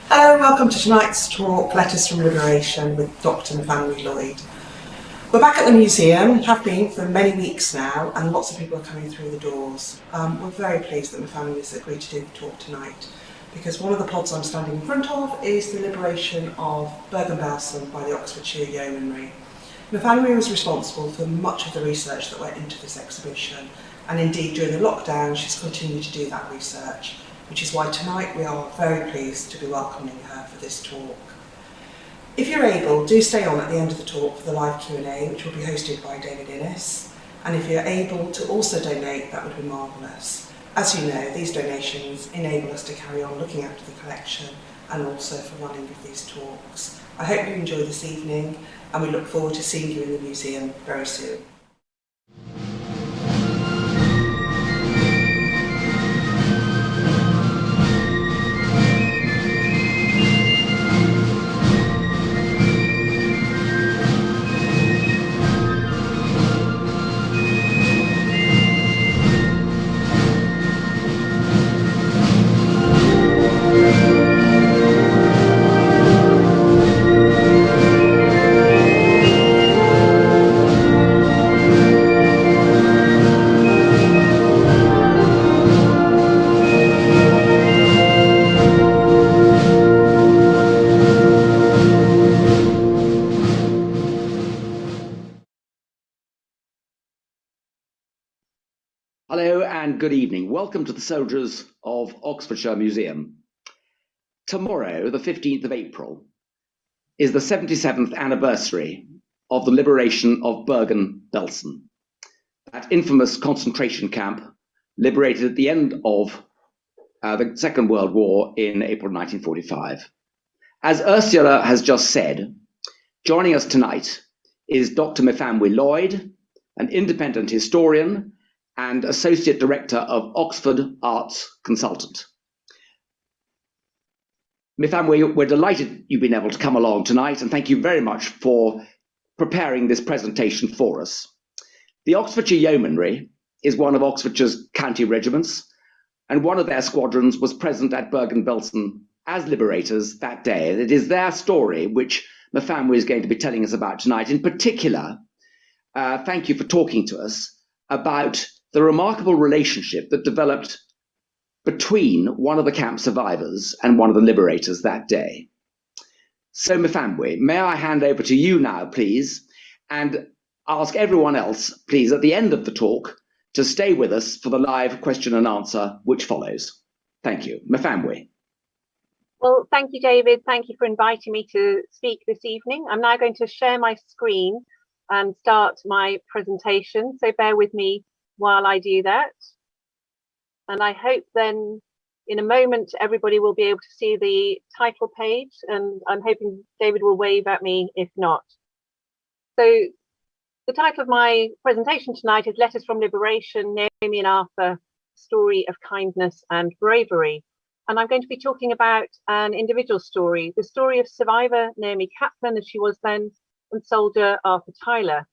Hello, welcome to tonight's talk, Letters from Liberation with Dr Myfanwy Lloyd. We're back at the museum, have been for many weeks now, and lots of people are coming through the doors. We're very pleased that Myfanwy has agreed to do the talk tonight, because one of the pods I'm standing in front of is the liberation of Bergen-Belsen by the Oxfordshire Yeomanry. Myfanwy was responsible for much of the research that went into this exhibition, and indeed during the lockdown she's continued to do that research, which is why tonight we are very pleased to be welcoming her for this talk. If you're able, do stay on at the end of the talk for the live Q&A, which will be hosted by David Innes, and if you're able to also donate, that would be marvellous. As you know, these donations enable us to carry on looking after the collection and also for running of these talks. I hope you enjoy this evening, and we look forward to seeing you in the museum very soon. Hello and good evening. Welcome to the Soldiers of Oxfordshire Museum. Tomorrow, the 15th of April, is the 77th anniversary of the liberation of Bergen-Belsen, that infamous concentration camp liberated at the end of the Second World War in April 1945. As Ursula has just said, joining us tonight is Dr Myfanwy Lloyd, an independent historian and Associate Director of Oxford Arts Consultant. Myfanwy, we're delighted you've been able to come along tonight, and thank you very much for preparing this presentation for us. The Oxfordshire Yeomanry is one of Oxfordshire's county regiments, and one of their squadrons was present at Bergen-Belsen as liberators that day. It is their story which Myfanwy is going to be telling us about tonight. In particular, thank you for talking to us about the remarkable relationship that developed between one of the camp survivors and one of the liberators that day. So Myfanwy, may I hand over to you now, please, and ask everyone else, please, at the end of the talk, to stay with us for the live question and answer which follows. Thank you. Myfanwy. Well, thank you, David. Thank you for inviting me to speak this evening. I'm now going to share my screen and start my presentation, so bear with me while I do that. And I hope then in a moment everybody will be able to see the title page, and I'm hoping David will wave at me if not. So the title of my presentation tonight is Letters from Liberation, Naomi and Arthur, Story of Kindness and Bravery. And I'm going to be talking about an individual story, the story of survivor Naomi Kaplan, as she was then, and soldier Arthur Tyler.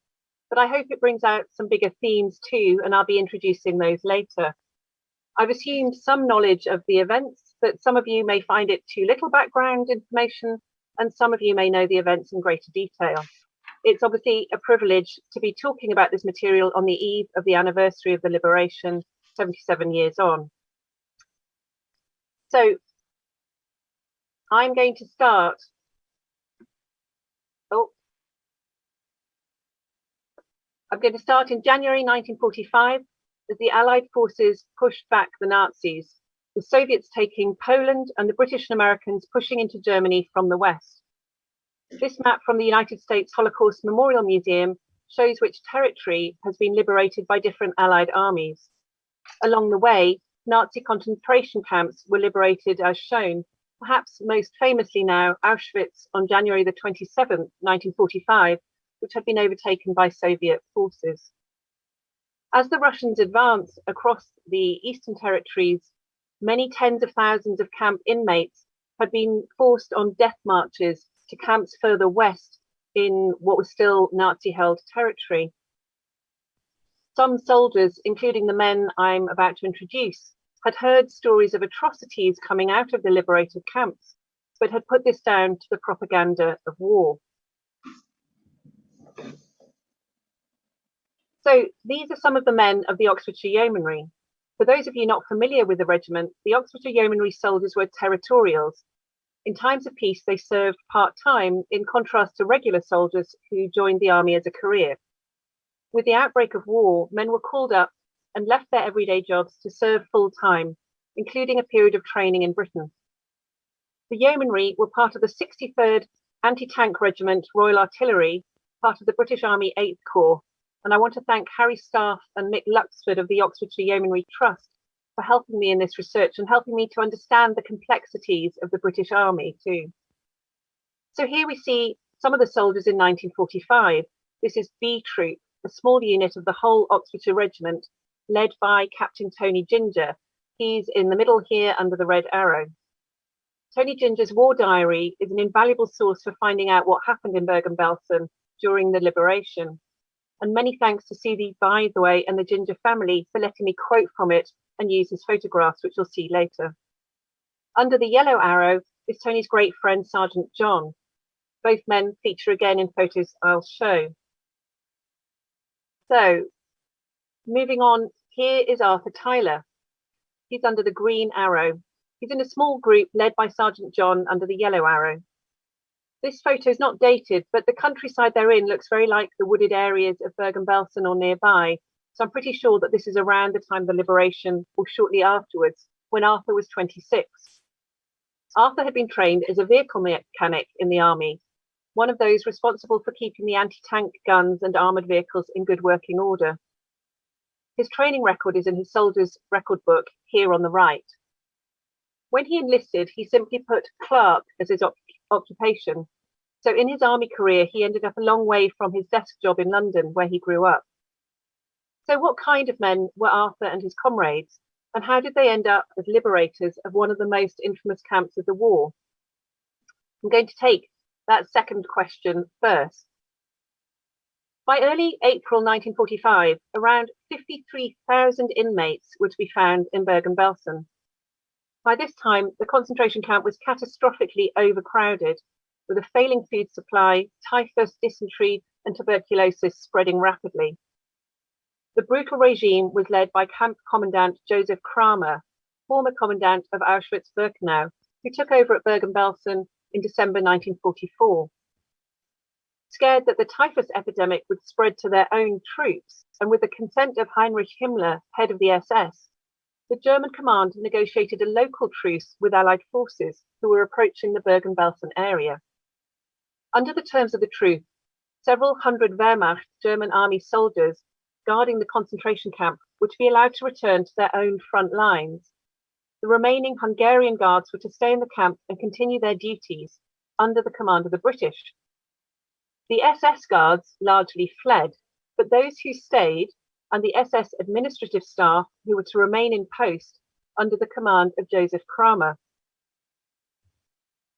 But I hope it brings out some bigger themes too, and I'll be introducing those later. I've assumed some knowledge of the events, but some of you may find it too little background information, and some of you may know the events in greater detail. It's obviously a privilege to be talking about this material on the eve of the anniversary of the liberation, 77 years on. So I'm going to start. I'm going to start in January 1945 as the Allied forces pushed back the Nazis, the Soviets taking Poland and the British and Americans pushing into Germany from the west. This map from the United States Holocaust Memorial Museum shows which territory has been liberated by different Allied armies. Along the way, Nazi concentration camps were liberated as shown, perhaps most famously now Auschwitz on January the 27th, 1945, which had been overtaken by Soviet forces. As the Russians advanced across the eastern territories, many tens of thousands of camp inmates had been forced on death marches to camps further west in what was still Nazi-held territory. Some soldiers, including the men I'm about to introduce, had heard stories of atrocities coming out of the liberated camps, but had put this down to the propaganda of war. So these are some of the men of the Oxfordshire Yeomanry. For those of you not familiar with the regiment, the Oxfordshire Yeomanry soldiers were territorials. In times of peace, they served part-time, in contrast to regular soldiers who joined the army as a career. With the outbreak of war, men were called up and left their everyday jobs to serve full-time, including a period of training in Britain. The Yeomanry were part of the 63rd Anti-Tank Regiment Royal Artillery, part of the British Army 8th Corps, and I want to thank Harry Staff and Mick Luxford of the Oxfordshire Yeomanry Trust for helping me in this research and helping me to understand the complexities of the British Army too. So here we see some of the soldiers in 1945. This is B Troop, a small unit of the whole Oxfordshire Regiment, led by Captain Tony Ginger. He's in the middle here under the red arrow. Tony Ginger's war diary is an invaluable source for finding out what happened in Bergen-Belsen during the liberation. And many thanks to C.D. Bytheway and the Ginger family for letting me quote from it and use his photographs, which you'll see later. Under the yellow arrow is Tony's great friend, Sergeant John. Both men feature again in photos I'll show. So, moving on, here is Arthur Tyler. He's under the green arrow. He's in a small group led by Sergeant John under the yellow arrow. This photo is not dated, but the countryside they're in looks very like the wooded areas of Bergen-Belsen or nearby. So I'm pretty sure that this is around the time of the liberation or shortly afterwards, when Arthur was 26. Arthur had been trained as a vehicle mechanic in the army, one of those responsible for keeping the anti-tank guns and armoured vehicles in good working order. His training record is in his soldier's record book, here on the right. When he enlisted, he simply put clerk as his occupation. So in his army career, he ended up a long way from his desk job in London, where he grew up. So what kind of men were Arthur and his comrades, and how did they end up as liberators of one of the most infamous camps of the war? I'm going to take that second question first. By early April 1945, around 53,000 inmates were to be found in Bergen-Belsen. By this time, the concentration camp was catastrophically overcrowded, with a failing food supply, typhus, dysentery, and tuberculosis spreading rapidly. The brutal regime was led by Camp Commandant Joseph Kramer, former commandant of Auschwitz-Birkenau, who took over at Bergen-Belsen in December 1944. Scared that the typhus epidemic would spread to their own troops, and with the consent of Heinrich Himmler, head of the SS, the German command negotiated a local truce with Allied forces who were approaching the Bergen-Belsen area. Under the terms of the truce, several hundred Wehrmacht German army soldiers guarding the concentration camp were to be allowed to return to their own front lines. The remaining Hungarian guards were to stay in the camp and continue their duties under the command of the British. The SS guards largely fled, but those who stayed and the SS administrative staff who were to remain in post under the command of Joseph Kramer.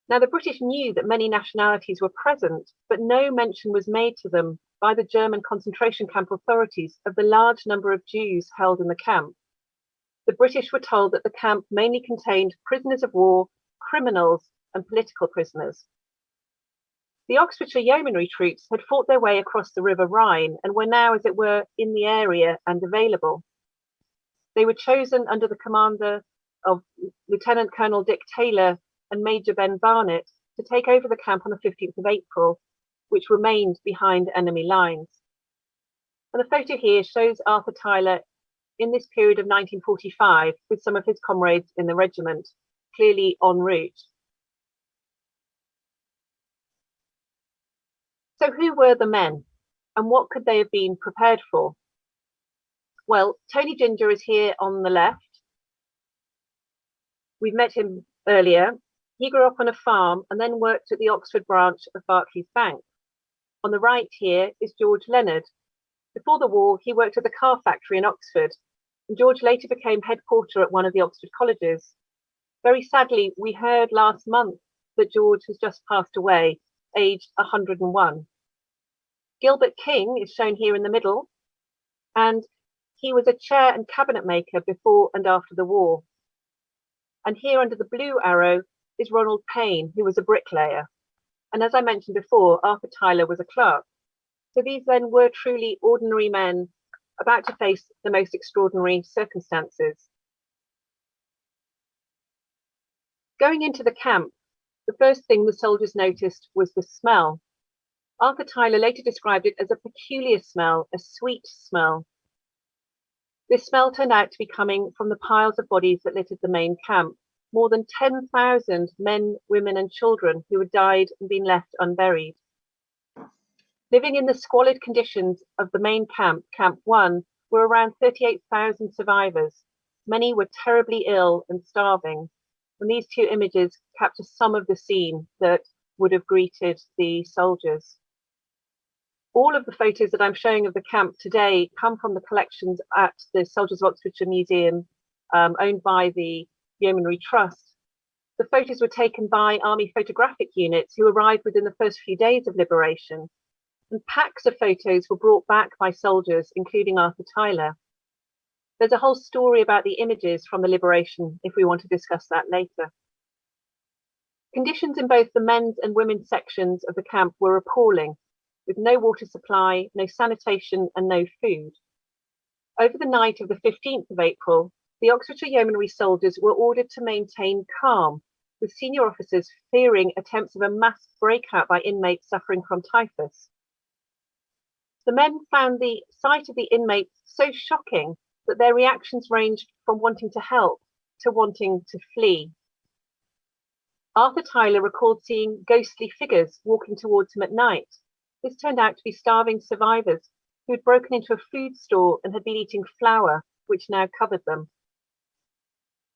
Now, the British knew that many nationalities were present, but no mention was made to them by the German concentration camp authorities of the large number of Jews held in the camp. The British were told that the camp mainly contained prisoners of war, criminals, and political prisoners. The Oxfordshire Yeomanry troops had fought their way across the River Rhine and were now, as it were, in the area and available. They were chosen under the commander of Lieutenant Colonel Dick Taylor and Major Ben Barnett to take over the camp on the 15th of April, which remained behind enemy lines. And the photo here shows Arthur Tyler in this period of 1945 with some of his comrades in the regiment, clearly en route. So who were the men, and what could they have been prepared for? Well, Tony Ginger is here on the left. We've met him earlier. He grew up on a farm and then worked at the Oxford branch of Barclays Bank. On the right here is George Leonard. Before the war, he worked at the car factory in Oxford, and George later became head porter at one of the Oxford colleges. Very sadly, we heard last month that George has just passed away, aged 101. Gilbert King is shown here in the middle, and he was a chair and cabinet maker before and after the war. And here under the blue arrow is Ronald Payne, who was a bricklayer. And as I mentioned before, Arthur Tyler was a clerk. So these then were truly ordinary men about to face the most extraordinary circumstances. Going into the camp, the first thing the soldiers noticed was the smell. Arthur Tyler later described it as a peculiar smell, a sweet smell. This smell turned out to be coming from the piles of bodies that littered the main camp, more than 10,000 men, women and children who had died and been left unburied. Living in the squalid conditions of the main camp, Camp 1, were around 38,000 survivors. Many were terribly ill and starving, and these two images capture some of the scene that would have greeted the soldiers. All of the photos that I'm showing of the camp today come from the collections at the Soldiers of Oxfordshire Museum, owned by the Yeomanry Trust. The photos were taken by Army photographic units who arrived within the first few days of liberation, and packs of photos were brought back by soldiers, including Arthur Tyler. There's a whole story about the images from the liberation if we want to discuss that later. Conditions in both the men's and women's sections of the camp were appalling, with no water supply, no sanitation and no food. Over the night of the 15th of April, the Oxfordshire Yeomanry soldiers were ordered to maintain calm, with senior officers fearing attempts of a mass breakout by inmates suffering from typhus. The men found the sight of the inmates so shocking that their reactions ranged from wanting to help to wanting to flee. Arthur Tyler recalled seeing ghostly figures walking towards him at night. This turned out to be starving survivors who had broken into a food store and had been eating flour, which now covered them.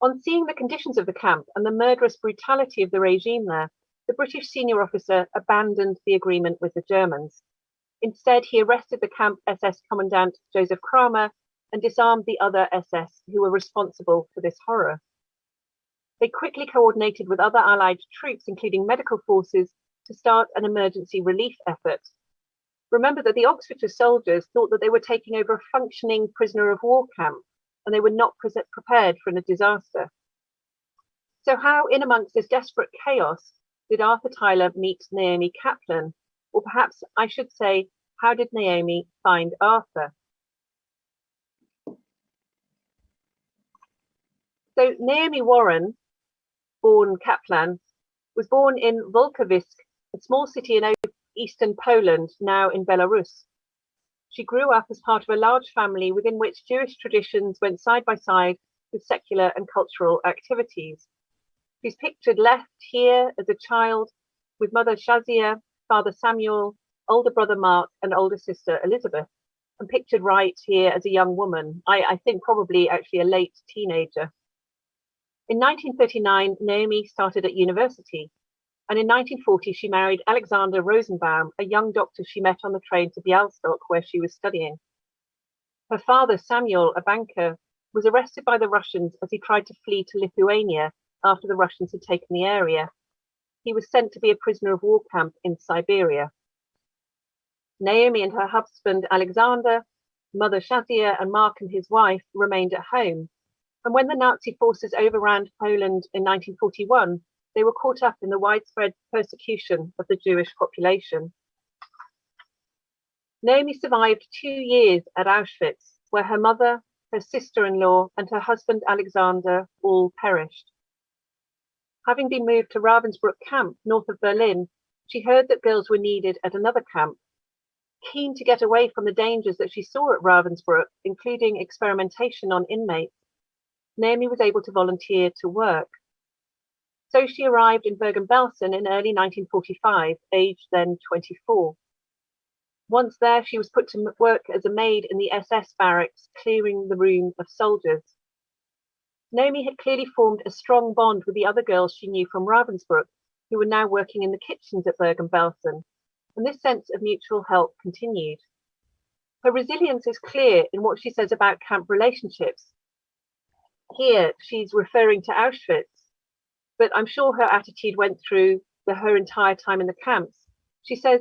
On seeing the conditions of the camp and the murderous brutality of the regime there, the British senior officer abandoned the agreement with the Germans. Instead, he arrested the camp SS commandant Joseph Kramer and disarmed the other SS who were responsible for this horror. They quickly coordinated with other Allied troops, including medical forces, to start an emergency relief effort. Remember that the Oxfordshire soldiers thought that they were taking over a functioning prisoner of war camp, and they were not prepared for a disaster. So how, in amongst this desperate chaos, did Arthur Tyler meet Naomi Kaplan? Or perhaps I should say, how did Naomi find Arthur? So Naomi Warren, born Kaplan, was born in Volkowisk, a small city in eastern Poland, now in Belarus. She grew up as part of a large family within which Jewish traditions went side by side with secular and cultural activities. She's pictured left here as a child with mother Shazia, father Samuel, older brother Mark, and older sister Elizabeth, and pictured right here as a young woman, I think probably actually a late teenager. In 1939, Naomi started at university, and in 1940 she married Alexander Rosenbaum, a young doctor she met on the train to Bialystok, where she was studying. Her father, Samuel, a banker, was arrested by the Russians as he tried to flee to Lithuania after the Russians had taken the area. He was sent to be a prisoner of war camp in Siberia. Naomi and her husband, Alexander, mother Shazia, and Mark and his wife remained at home. And when the Nazi forces overran Poland in 1941, they were caught up in the widespread persecution of the Jewish population. Naomi survived 2 years at Auschwitz, where her mother, her sister-in-law, and her husband Alexander all perished. Having been moved to Ravensbrück camp north of Berlin, she heard that girls were needed at another camp. Keen to get away from the dangers that she saw at Ravensbrück, including experimentation on inmates, Naomi was able to volunteer to work. So she arrived in Bergen-Belsen in early 1945, aged then 24. Once there, she was put to work as a maid in the SS barracks, clearing the room of soldiers. Naomi had clearly formed a strong bond with the other girls she knew from Ravensbrück, who were now working in the kitchens at Bergen-Belsen, and this sense of mutual help continued. Her resilience is clear in what she says about camp relationships. Here, she's referring to Auschwitz, but I'm sure her attitude went through her entire time in the camps. She says,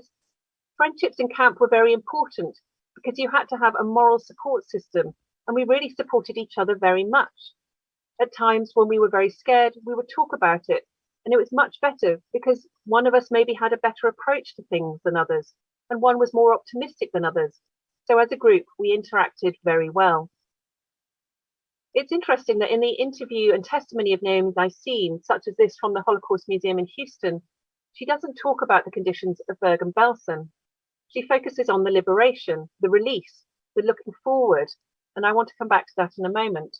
friendships in camp were very important because you had to have a moral support system, and we really supported each other very much. At times when we were very scared, we would talk about it, And it was much better because one of us maybe had a better approach to things than others, and one was more optimistic than others. So as a group, we interacted very well. It's interesting that in the interview and testimony of Naomi I've seen, such as this from the Holocaust Museum in Houston, she doesn't talk about the conditions of Bergen-Belsen. She focuses on the liberation, the release, the looking forward, and I want to come back to that in a moment.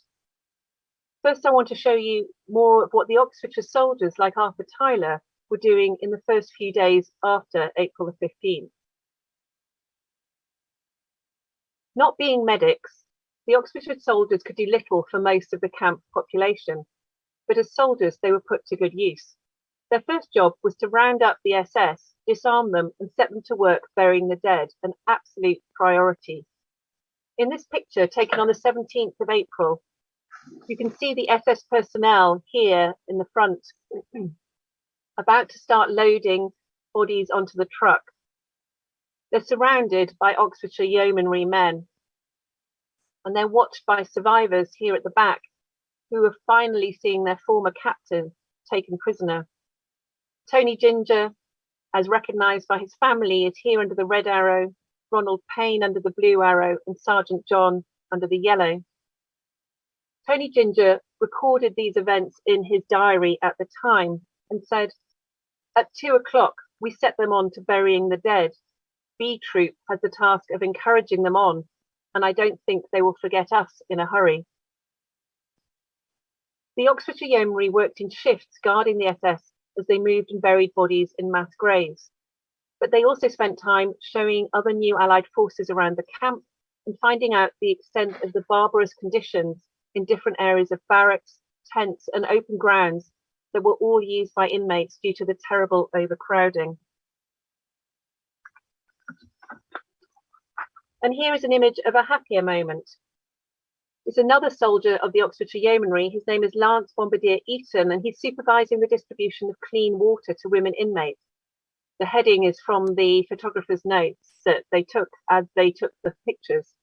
First, I want to show you more of what the Oxfordshire soldiers like Arthur Tyler were doing in the first few days after April the 15th. Not being medics, the Oxfordshire soldiers could do little for most of the camp population, but as soldiers they were put to good use. Their first job was to round up the SS, disarm them and set them to work burying the dead, an absolute priority. In this picture taken on the 17th of April, you can see the SS personnel here in the front about to start loading bodies onto the truck. They're surrounded by Oxfordshire Yeomanry men, and they're watched by survivors here at the back who are finally seeing their former captain taken prisoner. Tony Ginger, as recognised by his family, is here under the red arrow, Ronald Payne under the blue arrow, and Sergeant John under the yellow. Tony Ginger recorded these events in his diary at the time and said, "At 2 o'clock, we set them on to burying the dead. B Troop has the task of encouraging them on, and I don't think they will forget us in a hurry." The Oxfordshire Yeomanry worked in shifts guarding the SS as they moved and buried bodies in mass graves. But they also spent time showing other new Allied forces around the camp and finding out the extent of the barbarous conditions in different areas of barracks, tents, and open grounds that were all used by inmates due to the terrible overcrowding. And here is an image of a happier moment. It's another soldier of the Oxfordshire Yeomanry. His name is Lance-Bombardier, and he's supervising the distribution of clean water to women inmates. The heading is from the photographer's notes that they took as they took the pictures.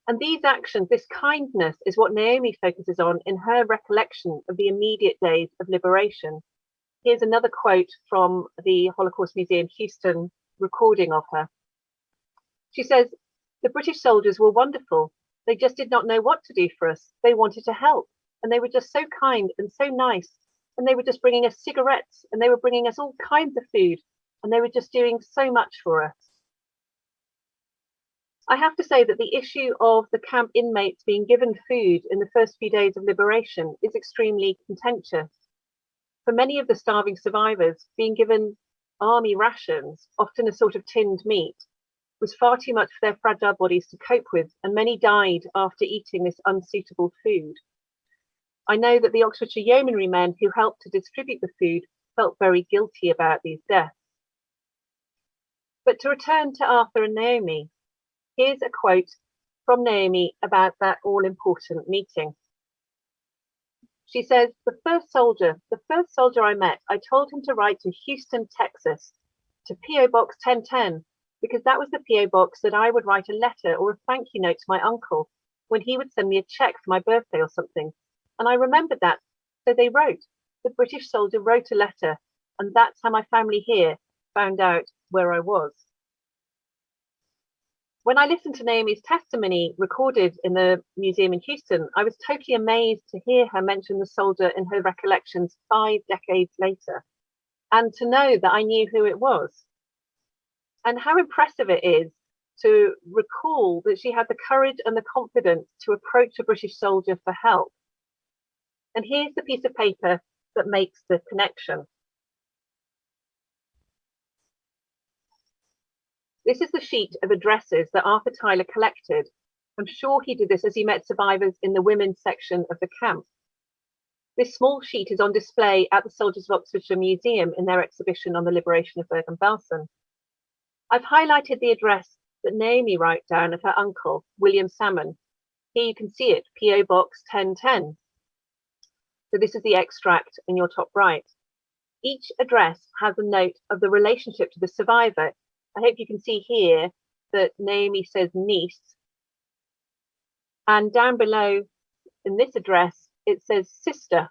And these actions, this kindness, is what Naomi focuses on in her recollection of the immediate days of liberation. Here's another quote from the Holocaust Museum Houston recording of her. She says, "The British soldiers were wonderful. They just did not know what to do for us. They wanted to help, and they were just so kind and so nice, and they were just bringing us cigarettes, and they were bringing us all kinds of food, and they were just doing so much for us." I have to say that the issue of the camp inmates being given food in the first few days of liberation is extremely contentious. For many of the starving survivors, being given army rations, often a sort of tinned meat, was far too much for their fragile bodies to cope with, and many died after eating this unsuitable food. I know that the Oxfordshire Yeomanry men who helped to distribute the food felt very guilty about these deaths. But to return to Arthur and Naomi, here's a quote from Naomi about that all-important meeting. She says, the first soldier I met, I told him to write to Houston, Texas, to P.O. Box 1010, because that was the P.O. box that I would write a letter or a thank you note to my uncle when he would send me a check for my birthday or something. And I remembered that, so they wrote. The British soldier wrote a letter, and that's how my family here found out where I was. When I listened to Naomi's testimony recorded in the museum in Houston, I was totally amazed to hear her mention the soldier in her recollections 5 decades later, and to know that I knew who it was. And how impressive it is to recall that she had the courage and the confidence to approach a British soldier for help. And here's the piece of paper that makes the connection. This is the sheet of addresses that Arthur Tyler collected. I'm sure he did this as he met survivors in the women's section of the camp. This small sheet is on display at the Soldiers of Oxfordshire Museum in their exhibition on the liberation of Bergen-Belsen. I've highlighted the address that Naomi wrote down of her uncle, William Salmon. Here you can see it, P.O. Box 1010. So this is the extract in your top right. Each address has a note of the relationship to the survivor. I hope you can see here that Naomi says niece. And down below in this address, it says sister.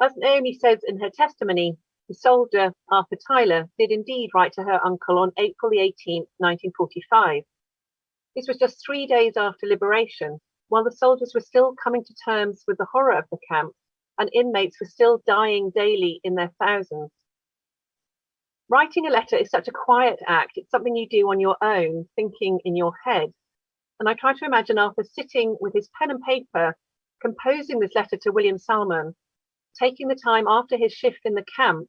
As Naomi says in her testimony, the soldier Arthur Tyler did indeed write to her uncle on April the 18th, 1945. This was just 3 days after liberation, while the soldiers were still coming to terms with the horror of the camp, and inmates were still dying daily in their thousands. Writing a letter is such a quiet act. It's something you do on your own, thinking in your head. And I try to imagine Arthur sitting with his pen and paper, composing this letter to William Salmon, taking the time after his shift in the camp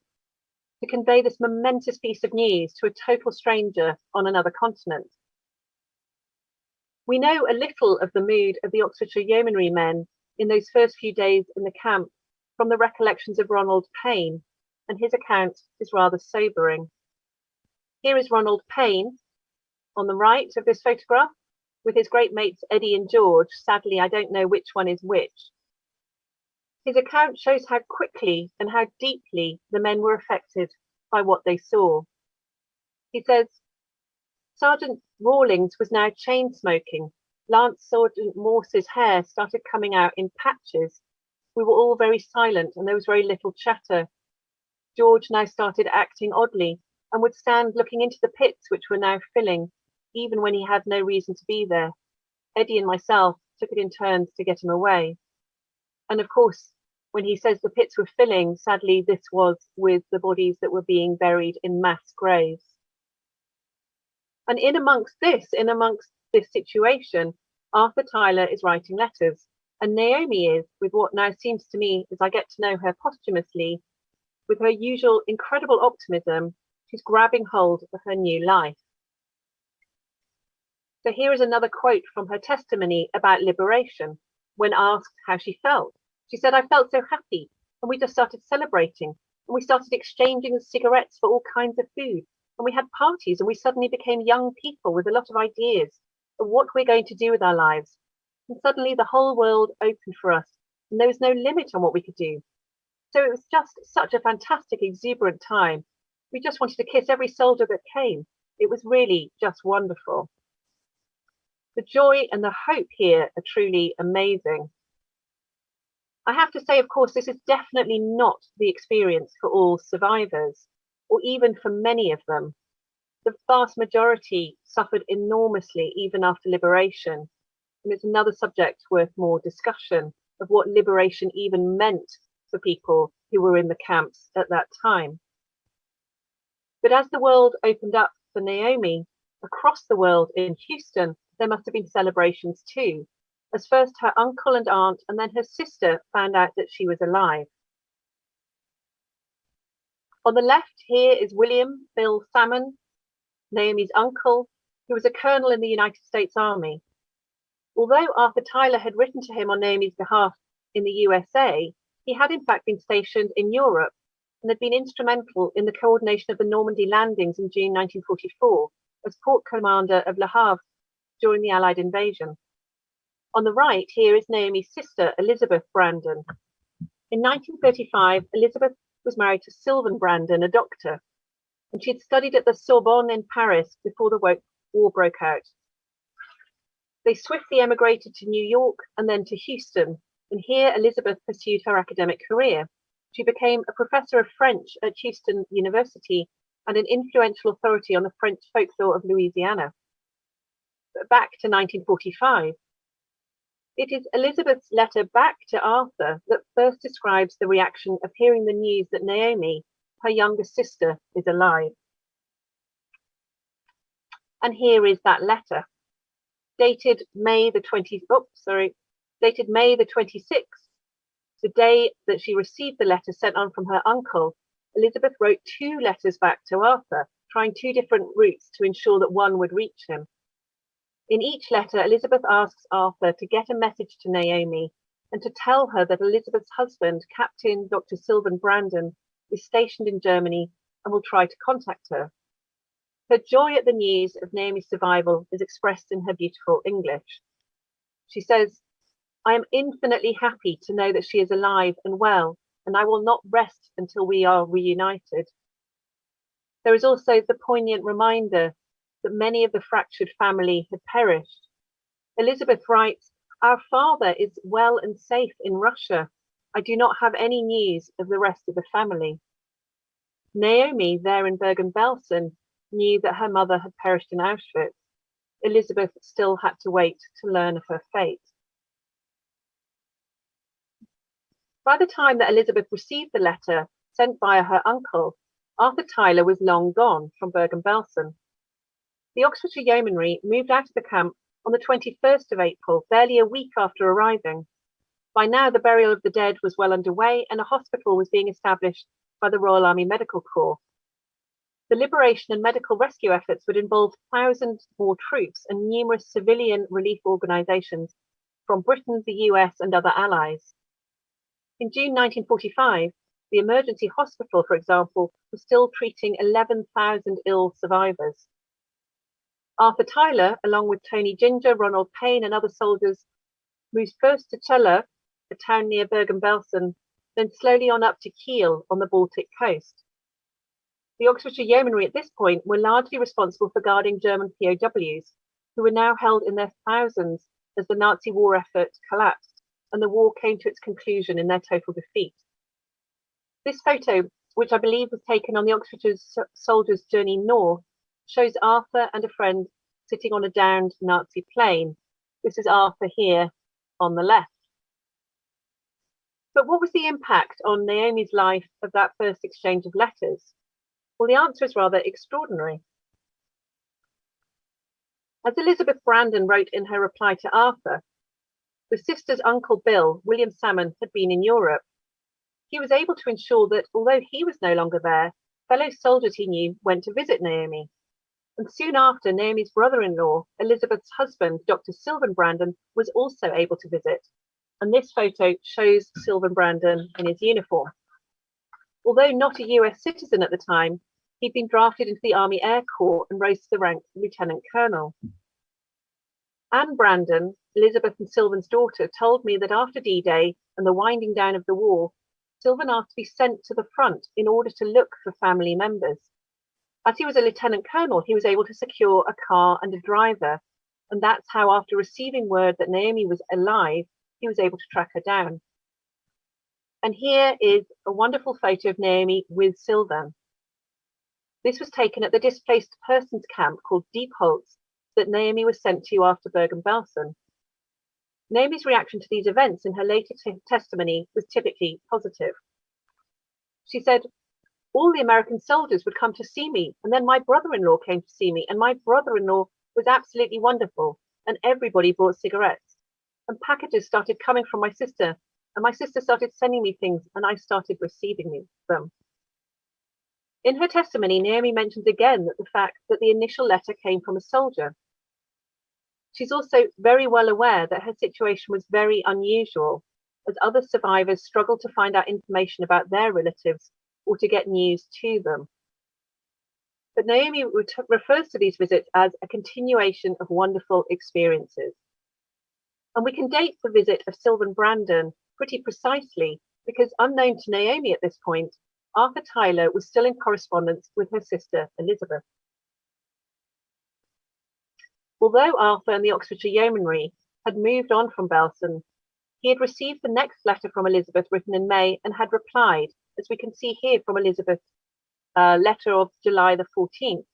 to convey this momentous piece of news to a total stranger on another continent. We know a little of the mood of the Oxfordshire Yeomanry men in those first few days in the camp from the recollections of Ronald Payne, and his account is rather sobering. Here is Ronald Payne on the right of this photograph with his great mates Eddie and George. Sadly, I don't know which one is which. His account shows how quickly and how deeply the men were affected by what they saw. He says, Sergeant Rawlings was now chain smoking. Lance Sergeant Morse's hair started coming out in patches. We were all very silent and there was very little chatter. George now started acting oddly and would stand looking into the pits which were now filling, even when he had no reason to be there. Eddie and myself took it in turns to get him away. And of course, when he says the pits were filling, sadly, this was with the bodies that were being buried in mass graves. And in amongst this situation, Arthur Tyler is writing letters, and Naomi is, with what now seems to me, as I get to know her posthumously, with her usual incredible optimism, she's grabbing hold of her new life. So here is another quote from her testimony about liberation. When asked how she felt, she said, I felt so happy, and we just started celebrating, and we started exchanging cigarettes for all kinds of food, and we had parties, and we suddenly became young people with a lot of ideas of what we're going to do with our lives. And suddenly the whole world opened for us, and there was no limit on what we could do. So it was just such a fantastic, exuberant time. We just wanted to kiss every soldier that came. It was really just wonderful. The joy and the hope here are truly amazing. I have to say, of course, this is definitely not the experience for all survivors, or even for many of them. The vast majority suffered enormously even after liberation, and it's another subject worth more discussion of what liberation even meant for people who were in the camps at that time. But as the world opened up for Naomi, across the world in Houston, there must have been celebrations too, as first her uncle and aunt and then her sister found out that she was alive. On the left here is William Bill Salmon, Naomi's uncle, who was a colonel in the United States Army. Although Arthur Tyler had written to him on Naomi's behalf in the USA, he had in fact been stationed in Europe and had been instrumental in the coordination of the Normandy landings in June 1944 as port commander of Le Havre during the Allied invasion. On the right here is Naomi's sister, Elizabeth Brandon. In 1935, Elizabeth was married to Sylvan Brandon, a doctor, and she had studied at the Sorbonne in Paris before the war broke out. They swiftly emigrated to New York and then to Houston, and here Elizabeth pursued her academic career. She became a professor of French at Houston University and an influential authority on the French folklore of Louisiana. But back to 1945. It is Elizabeth's letter back to Arthur that first describes the reaction of hearing the news that Naomi, her younger sister, is alive. And here is that letter, dated May the 26th, the day that she received the letter sent on from her uncle. Elizabeth wrote 2 letters back to Arthur, trying 2 different routes to ensure that one would reach him. In each letter, Elizabeth asks Arthur to get a message to Naomi and to tell her that Elizabeth's husband, Captain Dr. Sylvan Brandon, is stationed in Germany and will try to contact her. Her joy at the news of Naomi's survival is expressed in her beautiful English. She says, I am infinitely happy to know that she is alive and well, and I will not rest until we are reunited. There is also the poignant reminder that many of the fractured family had perished. Elizabeth writes, our father is well and safe in Russia. I do not have any news of the rest of the family. Naomi, there in Bergen-Belsen, knew that her mother had perished in Auschwitz. Elizabeth still had to wait to learn of her fate. By the time that Elizabeth received the letter sent via her uncle, Arthur Tyler was long gone from Bergen-Belsen. The Oxfordshire Yeomanry moved out of the camp on the 21st of April, barely a week after arriving. By now, the burial of the dead was well underway and a hospital was being established by the Royal Army Medical Corps. The liberation and medical rescue efforts would involve thousands more troops and numerous civilian relief organisations from Britain, the US and other allies. In June 1945, the emergency hospital, for example, was still treating 11,000 ill survivors. Arthur Tyler, along with Tony Ginger, Ronald Payne and other soldiers, moved first to Celle, a town near Bergen-Belsen, then slowly on up to Kiel on the Baltic coast. The Oxfordshire Yeomanry at this point were largely responsible for guarding German POWs, who were now held in their thousands as the Nazi war effort collapsed and the war came to its conclusion in their total defeat. This photo, which I believe was taken on the Oxfordshire soldiers' journey north, shows Arthur and a friend sitting on a downed Nazi plane. This is Arthur here on the left. But what was the impact on Naomi's life of that first exchange of letters? Well, the answer is rather extraordinary. As Elizabeth Brandon wrote in her reply to Arthur, the sister's uncle Bill, William Salmon, had been in Europe. He was able to ensure that, although he was no longer there, fellow soldiers he knew went to visit Naomi. And soon after, Naomi's brother-in-law, Elizabeth's husband, Dr Sylvan Brandon, was also able to visit. And this photo shows Sylvan Brandon in his uniform. Although not a US citizen at the time, he'd been drafted into the Army Air Corps and rose to the rank of Lieutenant Colonel. Anne Brandon, Elizabeth and Sylvan's daughter, told me that after D-Day and the winding down of the war, Sylvan asked to be sent to the front in order to look for family members. As he was a lieutenant colonel, he was able to secure a car and a driver, and that's how, after receiving word that Naomi was alive, he was able to track her down. And here is a wonderful photo of Naomi with Sylvan. This was taken at the displaced persons camp called Diepholz that Naomi was sent to after Bergen-Belsen. Naomi's reaction to these events in her later testimony was typically positive. She said, "All the American soldiers would come to see me, and then my brother-in-law came to see me, and my brother-in-law was absolutely wonderful, and everybody brought cigarettes. And packages started coming from my sister, and my sister started sending me things, and I started receiving them." In her testimony, Naomi mentions again that the fact that the initial letter came from a soldier. She's also very well aware that her situation was very unusual, as other survivors struggled to find out information about their relatives or to get news to them. But Naomi refers to these visits as a continuation of wonderful experiences. And we can date the visit of Sylvan Brandon pretty precisely because, unknown to Naomi at this point, Arthur Tyler was still in correspondence with her sister Elizabeth. Although Arthur and the Oxfordshire Yeomanry had moved on from Belsen, he had received the next letter from Elizabeth written in May and had replied, as we can see here from Elizabeth's letter of July the 14th.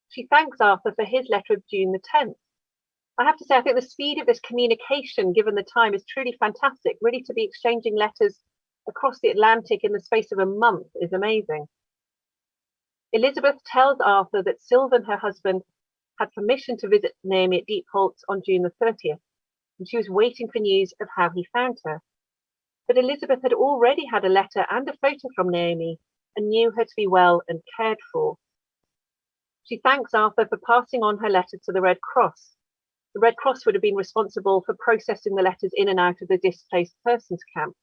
She thanks Arthur for his letter of June the 10th. I have to say, I think the speed of this communication, given the time, is truly fantastic. Really, to be exchanging letters across the Atlantic in the space of a month is amazing. Elizabeth tells Arthur that Sylvan, her husband, had permission to visit Naomi at Diepholz on June the 30th, and she was waiting for news of how he found her. But Elizabeth had already had a letter and a photo from Naomi and knew her to be well and cared for. She thanks Arthur for passing on her letter to the Red Cross. The Red Cross would have been responsible for processing the letters in and out of the displaced persons camp.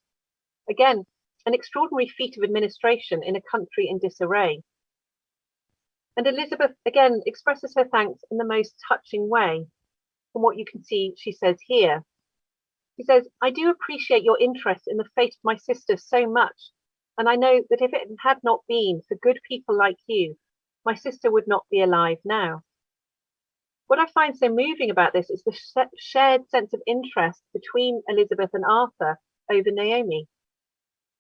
Again, an extraordinary feat of administration in a country in disarray. And Elizabeth, again, expresses her thanks in the most touching way. From what you can see, she says here. She says, "I do appreciate your interest in the fate of my sister so much, and I know that if it had not been for good people like you, my sister would not be alive now." What I find so moving about this is the shared sense of interest between Elizabeth and Arthur over Naomi.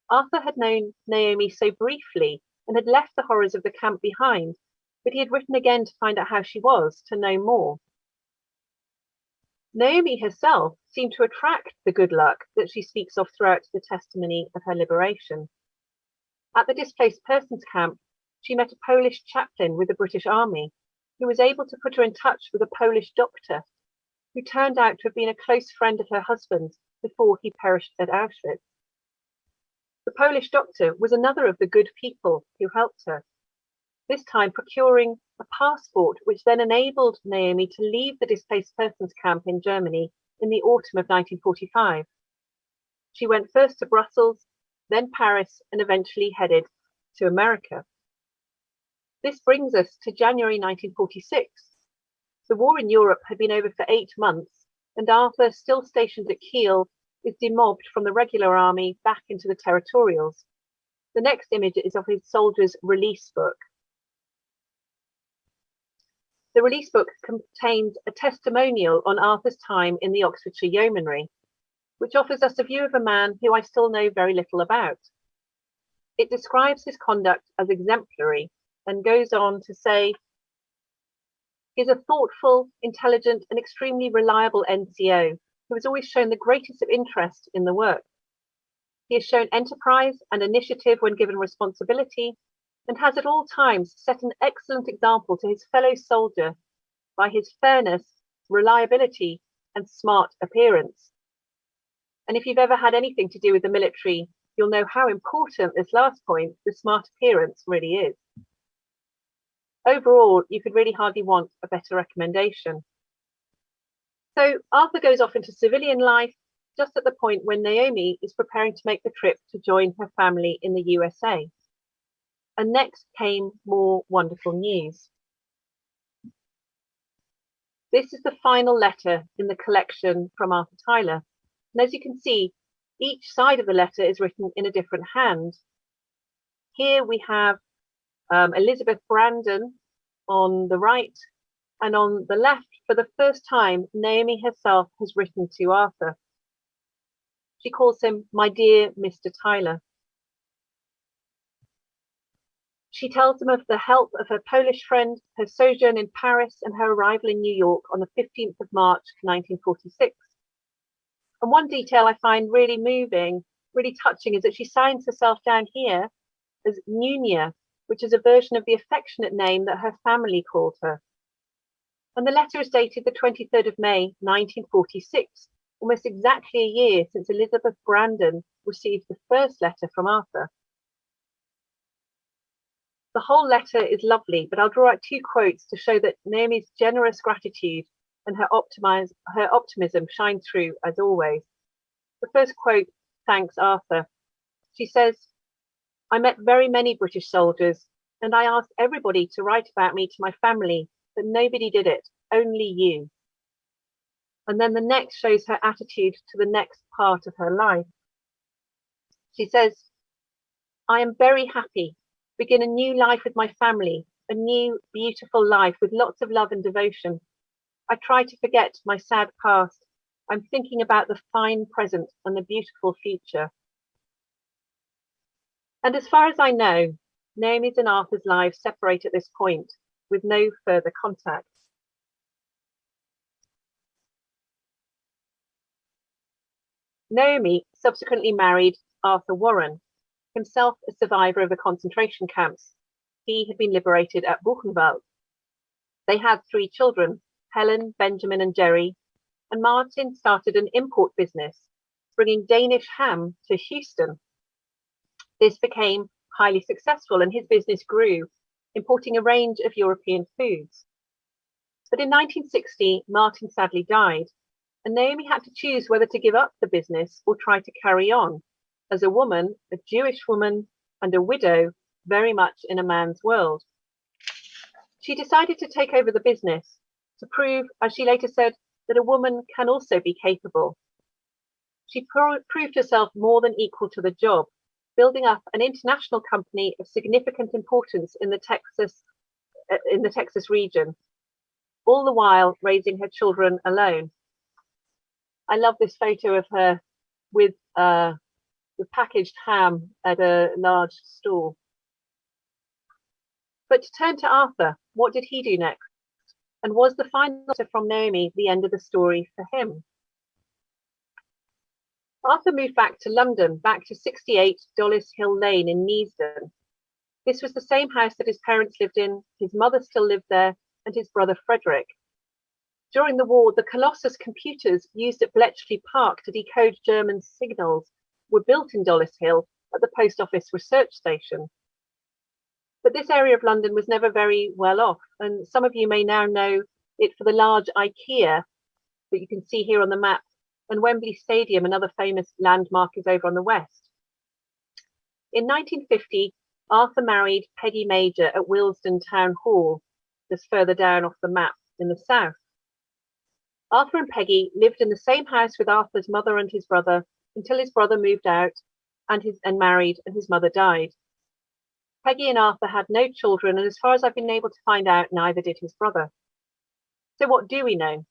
Arthur had known Naomi so briefly and had left the horrors of the camp behind, but he had written again to find out how she was, to know more. Naomi herself seemed to attract the good luck that she speaks of throughout the testimony of her liberation. At the displaced persons camp, she met a Polish chaplain with the British Army, who was able to put her in touch with a Polish doctor, who turned out to have been a close friend of her husband's before he perished at Auschwitz. The Polish doctor was another of the good people who helped her, this time procuring a passport which then enabled Naomi to leave the displaced persons camp in Germany in the autumn of 1945. She went first to Brussels, then Paris, and eventually headed to America. This brings us to January 1946. The war in Europe had been over for 8 months, and Arthur, still stationed at Kiel, is demobbed from the regular army back into the territorials. The next image is of his soldier's release book. The release book contains a testimonial on Arthur's time in the Oxfordshire Yeomanry, which offers us a view of a man who I still know very little about. It describes his conduct as exemplary and goes on to say, he is a thoughtful, intelligent, and extremely reliable NCO who has always shown the greatest of interest in the work. He has shown enterprise and initiative when given responsibility, and has at all times set an excellent example to his fellow soldier by his fairness, reliability, and smart appearance. And if you've ever had anything to do with the military, you'll know how important this last point, the smart appearance, really is. Overall, you could really hardly want a better recommendation. So Arthur goes off into civilian life just at the point when Naomi is preparing to make the trip to join her family in the USA. And next came more wonderful news. This is the final letter in the collection from Arthur Tyler. And as you can see, each side of the letter is written in a different hand. Here we have Elizabeth Brandon on the right, and on the left, for the first time, Naomi herself has written to Arthur. She calls him, "My dear Mr. Tyler." She tells him of the help of her Polish friend, her sojourn in Paris, and her arrival in New York on the 15th of March, 1946. And one detail I find really moving, really touching, is that she signs herself down here as Nunia, which is a version of the affectionate name that her family called her. And the letter is dated the 23rd of May, 1946, almost exactly a year since Elizabeth Brandon received the first letter from Arthur. The whole letter is lovely, but I'll draw out 2 quotes to show that Naomi's generous gratitude and her optimism shine through as always. The first quote thanks Arthur. She says, "I met very many British soldiers, and I asked everybody to write about me to my family, but nobody did it, only you." And then the next shows her attitude to the next part of her life. She says, "I am very happy, begin a new life with my family, a new, beautiful life with lots of love and devotion. I try to forget my sad past. I'm thinking about the fine present and the beautiful future." And as far as I know, Naomi's and Arthur's lives separate at this point, with no further contact. Naomi subsequently married Arthur Warren, himself a survivor of the concentration camps. He had been liberated at Buchenwald. They had 3 children, Helen, Benjamin, and Jerry, and Martin started an import business, bringing Danish ham to Houston. This became highly successful and his business grew, importing a range of European foods. But in 1960, Martin sadly died, and Naomi had to choose whether to give up the business or try to carry on, as a woman, a Jewish woman, and a widow, very much in a man's world. She decided to take over the business to prove, as she later said, that a woman can also be capable. She proved herself more than equal to the job, building up an international company of significant importance in the Texas region, all the while raising her children alone. I love this photo of her with with packaged ham at a large store. But to turn to Arthur, what did he do next? And was the final letter from Naomi the end of the story for him? Arthur moved back to London, back to 68 Dollis Hill Lane in Neasden. This was the same house that his parents lived in, his mother still lived there, and his brother Frederick. During the war, the Colossus computers used at Bletchley Park to decode German signals were built in Dollis Hill at the Post Office Research Station. But this area of London was never very well off, and some of you may now know it for the large IKEA that you can see here on the map, and Wembley Stadium, another famous landmark, is over on the west. In 1950, Arthur married Peggy Major at Willesden Town Hall, just further down off the map in the south. Arthur and Peggy lived in the same house with Arthur's mother and his brother until his brother moved out and married and his mother died. Peggy and Arthur had no children, and as far as I've been able to find out, neither did his brother. So what do we know?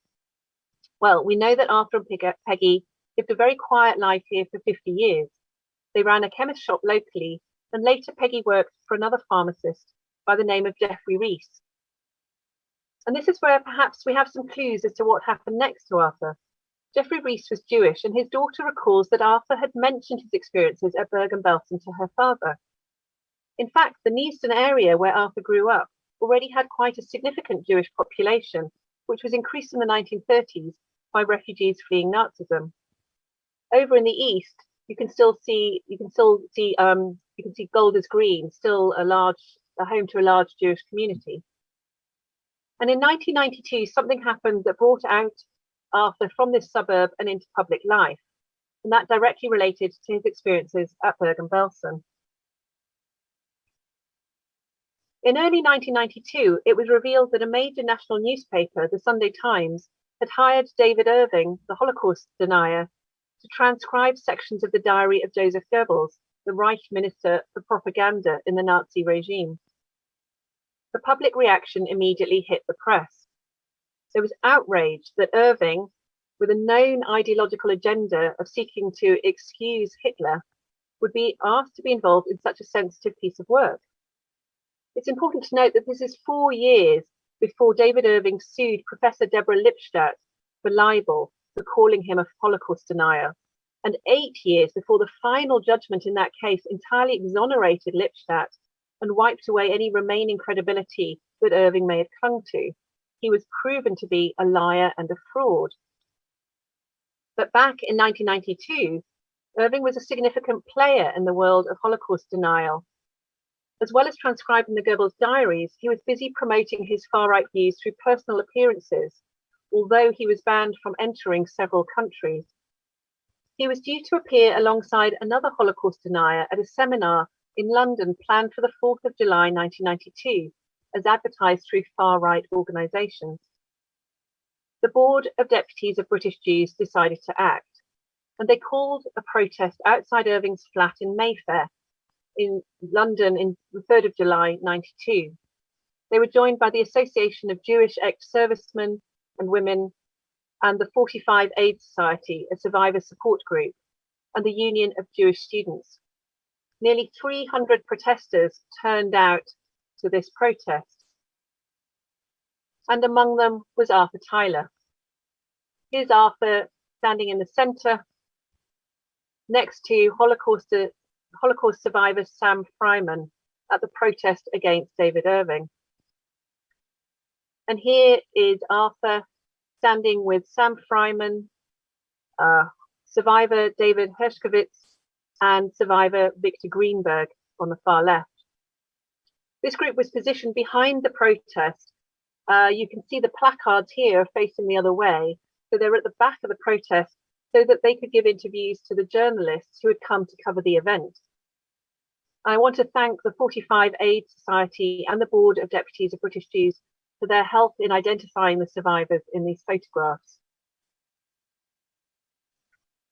Well, we know that Arthur and Peggy lived a very quiet life here for 50 years. They ran a chemist shop locally, and later Peggy worked for another pharmacist by the name of Geoffrey Rees. And this is where perhaps we have some clues as to what happened next to Arthur. Geoffrey Rees was Jewish, and his daughter recalls that Arthur had mentioned his experiences at Bergen-Belsen to her father. In fact, the Neasden area where Arthur grew up already had quite a significant Jewish population, which was increased in the 1930s by refugees fleeing Nazism. Over in the east, you can see Golders Green, still a home to a large Jewish community. And in 1992, something happened that brought out Arthur from this suburb and into public life, and that directly related to his experiences at Bergen-Belsen. In early 1992, it was revealed that a major national newspaper, the Sunday Times, had hired David Irving, the Holocaust denier, to transcribe sections of the diary of Joseph Goebbels, the Reich Minister for Propaganda in the Nazi regime. The public reaction immediately hit the press. There was outrage that Irving, with a known ideological agenda of seeking to excuse Hitler, would be asked to be involved in such a sensitive piece of work. It's important to note that this is 4 years before David Irving sued Professor Deborah Lipstadt for libel for calling him a Holocaust denier, and 8 years before the final judgment in that case entirely exonerated Lipstadt and wiped away any remaining credibility that Irving may have clung to. He was proven to be a liar and a fraud. But back in 1992, Irving was a significant player in the world of Holocaust denial. As well as transcribing the Goebbels diaries, he was busy promoting his far-right views through personal appearances, although he was banned from entering several countries. He was due to appear alongside another Holocaust denier at a seminar in London planned for the 4th of July 1992, as advertised through far-right organisations. The Board of Deputies of British Jews decided to act, and they called a protest outside Irving's flat in Mayfair, in London in the 3rd of July 92. They were joined by the Association of Jewish Ex-Servicemen and Women and the 45 Aid Society, a survivor support group, and the Union of Jewish Students. Nearly 300 protesters turned out to this protest, and among them was Arthur Tyler. Here's Arthur standing in the centre next to Holocaust survivor Sam Fryman at the protest against David Irving. And here is Arthur standing with Sam Fryman, survivor David Hershkovitz, and survivor Victor Greenberg on the far left. This group was positioned behind the protest. You can see the placards here facing the other way. So they're at the back of the protest so that they could give interviews to the journalists who had come to cover the event. I want to thank the 45 Aid Society and the Board of Deputies of British Jews for their help in identifying the survivors in these photographs.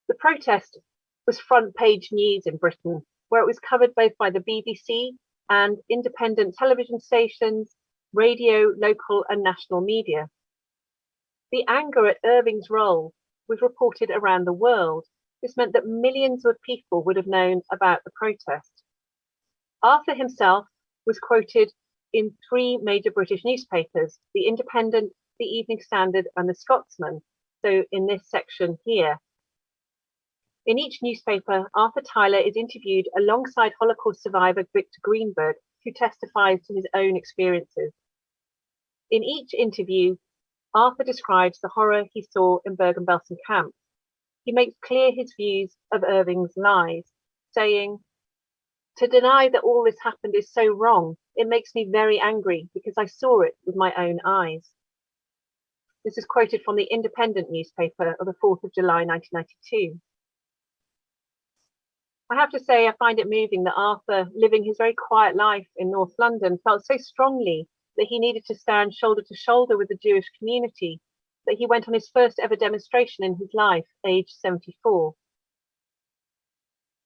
The protest was front page news in Britain, where it was covered both by the BBC and independent television stations, radio, local and national media. The anger at Irving's role was reported around the world, This meant that millions of people would have known about the protest. Arthur himself was quoted in 3 major British newspapers, The Independent, The Evening Standard and The Scotsman, so in this section here. In each newspaper, Arthur Tyler is interviewed alongside Holocaust survivor Victor Greenberg, who testifies to his own experiences. In each interview, Arthur describes the horror he saw in Bergen-Belsen camp. He makes clear his views of Irving's lies, saying, "To deny that all this happened is so wrong. It makes me very angry because I saw it with my own eyes." This is quoted from the Independent newspaper of the 4th of July 1992. I have to say, I find it moving that Arthur, living his very quiet life in North London, felt so strongly that he needed to stand shoulder to shoulder with the Jewish community that he went on his first ever demonstration in his life, aged 74.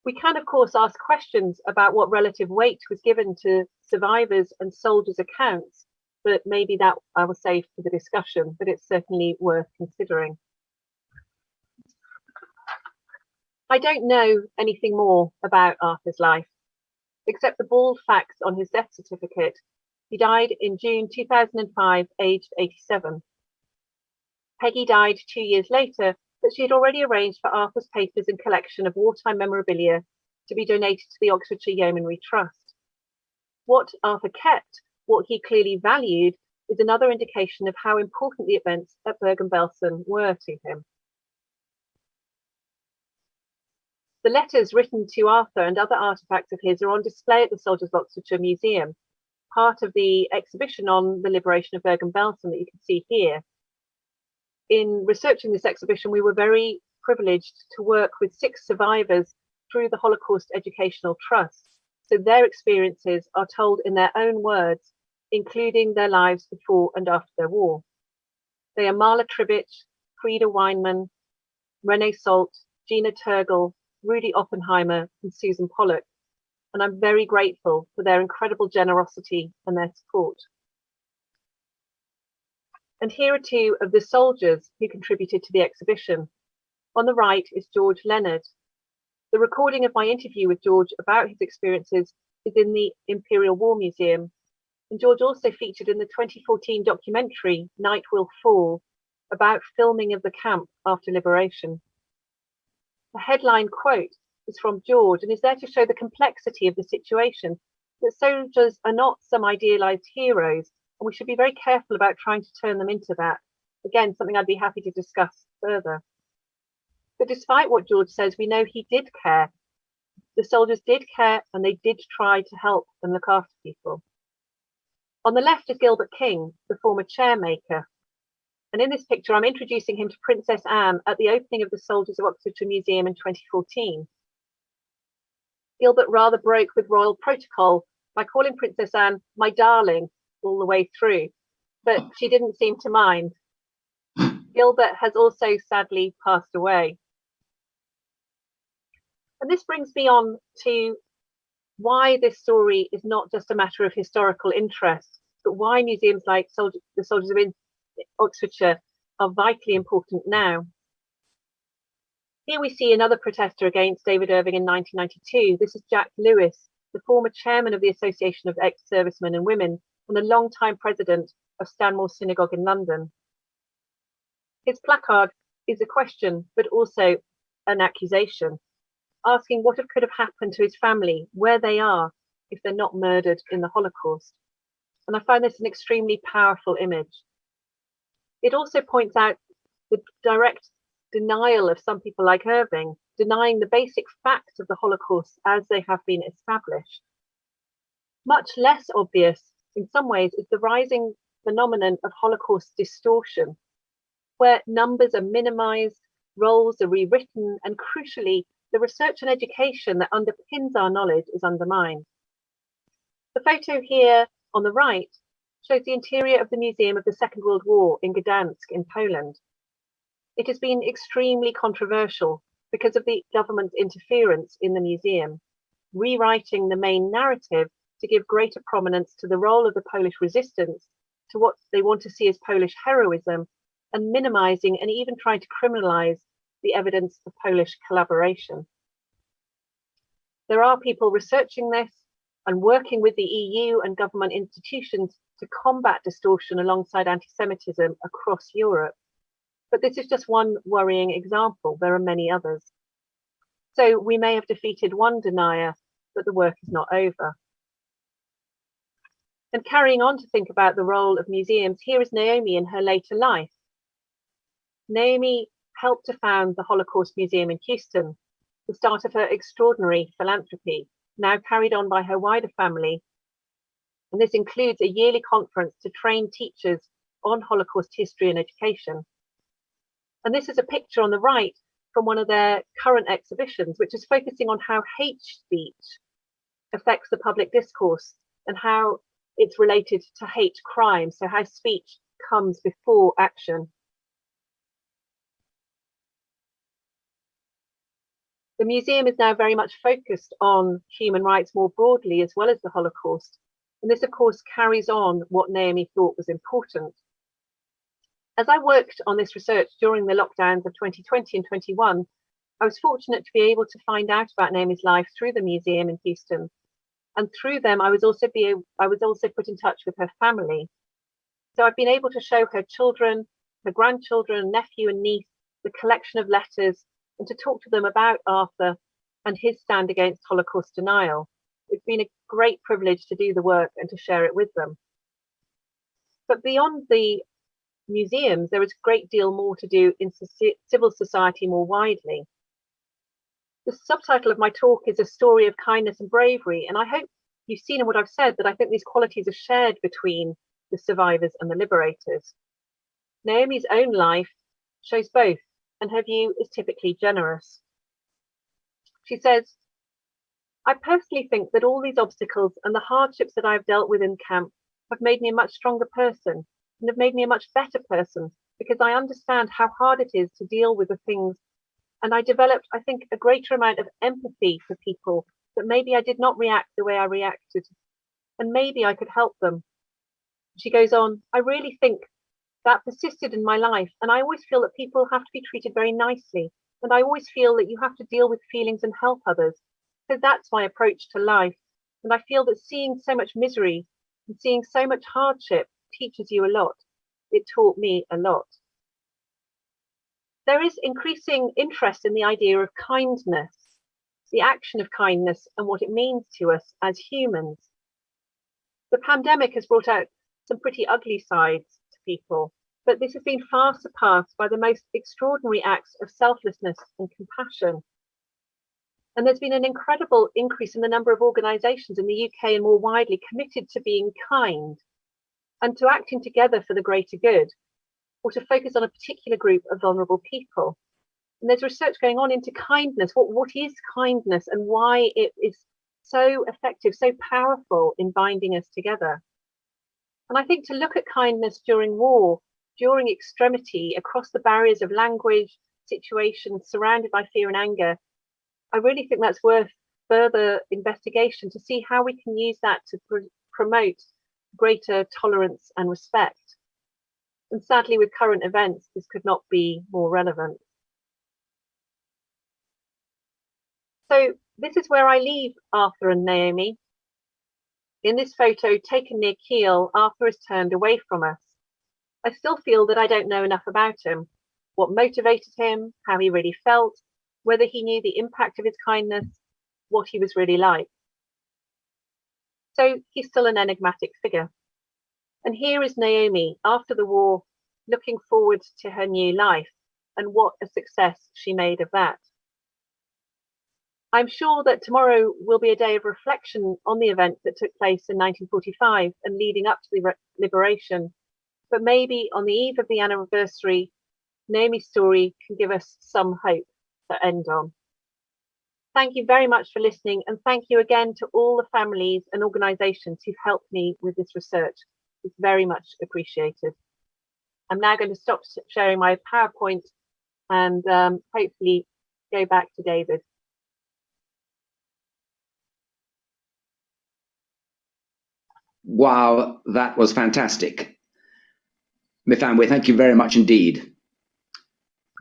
We can, of course, ask questions about what relative weight was given to survivors and soldiers' accounts, but maybe that I will save for the discussion, but it's certainly worth considering. I don't know anything more about Arthur's life, except the bald facts on his death certificate. He died in June 2005, aged 87. Peggy died 2 years later, but she had already arranged for Arthur's papers and collection of wartime memorabilia to be donated to the Oxfordshire Yeomanry Trust. What Arthur kept, what he clearly valued, is another indication of how important the events at Bergen-Belsen were to him. The letters written to Arthur and other artefacts of his are on display at the Soldiers of Oxfordshire Museum, part of the exhibition on the liberation of Bergen-Belsen that you can see here. In researching this exhibition, we were very privileged to work with 6 survivors through the Holocaust Educational Trust. So their experiences are told in their own words, including their lives before and after their war. They are Marla Tribbich, Frieda Weinman, Renee Salt, Gina Turgle, Rudy Oppenheimer and Susan Pollock, and I'm very grateful for their incredible generosity and their support. And here are 2 of the soldiers who contributed to the exhibition. On the right is George Leonard. The recording of my interview with George about his experiences is in the Imperial War Museum, and George also featured in the 2014 documentary Night Will Fall about filming of the camp after liberation. The headline quote is from George and is there to show the complexity of the situation, that soldiers are not some idealized heroes, and we should be very careful about trying to turn them into that. Again, something I'd be happy to discuss further. But despite what George says, we know he did care. The soldiers did care and they did try to help and look after people. On the left is Gilbert King, the former chairmaker. And in this picture, I'm introducing him to Princess Anne at the opening of the Soldiers of Oxfordshire Museum in 2014. Gilbert rather broke with royal protocol by calling Princess Anne my darling all the way through, but she didn't seem to mind. Gilbert has also sadly passed away. And this brings me on to why this story is not just a matter of historical interest, but why museums like the Soldiers of Oxfordshire are vitally important now. Here we see another protester against David Irving in 1992. This is Jack Lewis, the former chairman of the Association of Ex-Servicemen and Women and the long-time president of Stanmore Synagogue in London. His placard is a question, but also an accusation, asking what could have happened to his family, where they are, if they're not murdered in the Holocaust. And I find this an extremely powerful image. It also points out the direct denial of some people like Irving, denying the basic facts of the Holocaust as they have been established. Much less obvious, in some ways, is the rising phenomenon of Holocaust distortion, where numbers are minimized, roles are rewritten, and crucially, the research and education that underpins our knowledge is undermined. The photo here on the right shows the interior of the Museum of the Second World War in Gdansk in Poland. It has been extremely controversial because of the government's interference in the museum, rewriting the main narrative to give greater prominence to the role of the Polish resistance, to what they want to see as Polish heroism, and minimizing and even trying to criminalize the evidence of Polish collaboration. There are people researching this and working with the EU and government institutions to combat distortion alongside anti-Semitism across Europe. But this is just one worrying example. There are many others. So we may have defeated one denier, but the work is not over. And carrying on to think about the role of museums, here is Naomi in her later life. Naomi helped to found the Holocaust Museum in Houston, the start of her extraordinary philanthropy, now carried on by her wider family. And this includes a yearly conference to train teachers on Holocaust history and education. And this is a picture on the right from one of their current exhibitions, which is focusing on how hate speech affects the public discourse and how it's related to hate crime, so how speech comes before action. The museum is now very much focused on human rights more broadly, as well as the Holocaust. And this, of course, carries on what Naomi thought was important. As I worked on this research during the lockdowns of 2020 and 21, I was fortunate to be able to find out about Naomi's life through the museum in Houston. And through them, I was also put in touch with her family. So I've been able to show her children, her grandchildren, nephew and niece, the collection of letters, and to talk to them about Arthur and his stand against Holocaust denial. It's been a great privilege to do the work and to share it with them. But beyond the museums, there is a great deal more to do in civil society more widely. The subtitle of my talk is A Story of Kindness and Bravery, and I hope you've seen in what I've said that I think these qualities are shared between the survivors and the liberators. Naomi's own life shows both, and her view is typically generous. She says, I personally think that all these obstacles and the hardships that I've dealt with in camp have made me a much stronger person and have made me a much better person because I understand how hard it is to deal with the things. And I developed, I think, a greater amount of empathy for people that maybe I did not react the way I reacted, and maybe I could help them. She goes on, I really think that persisted in my life, and I always feel that people have to be treated very nicely, and I always feel that you have to deal with feelings and help others. So that's my approach to life, and I feel that seeing so much misery and seeing so much hardship teaches you a lot. It taught me a lot. There is increasing interest in the idea of kindness, the action of kindness and what it means to us as humans. The pandemic has brought out some pretty ugly sides to people, but this has been far surpassed by the most extraordinary acts of selflessness and compassion. And there's been an incredible increase in the number of organisations in the UK and more widely committed to being kind and to acting together for the greater good, or to focus on a particular group of vulnerable people. And there's research going on into kindness. What is kindness and why it is so effective, so powerful in binding us together? And I think to look at kindness during war, during extremity, across the barriers of language, situations, surrounded by fear and anger, I really think that's worth further investigation to see how we can use that to promote greater tolerance and respect. And sadly, with current events, this could not be more relevant. So this is where I leave Arthur and Naomi. In this photo taken near Kiel, Arthur is turned away from us. I still feel that I don't know enough about him, what motivated him, how he really felt, whether he knew the impact of his kindness, what he was really like. So he's still an enigmatic figure. And here is Naomi, after the war, looking forward to her new life and what a success she made of that. I'm sure that tomorrow will be a day of reflection on the events that took place in 1945 and leading up to the liberation. But maybe on the eve of the anniversary, Naomi's story can give us some hope to end on. Thank you very much for listening, and thank you again to all the families and organisations who've helped me with this research. It's very much appreciated. I'm now going to stop sharing my PowerPoint and hopefully go back to David. Wow, that was fantastic. Myfanwy, thank you very much indeed.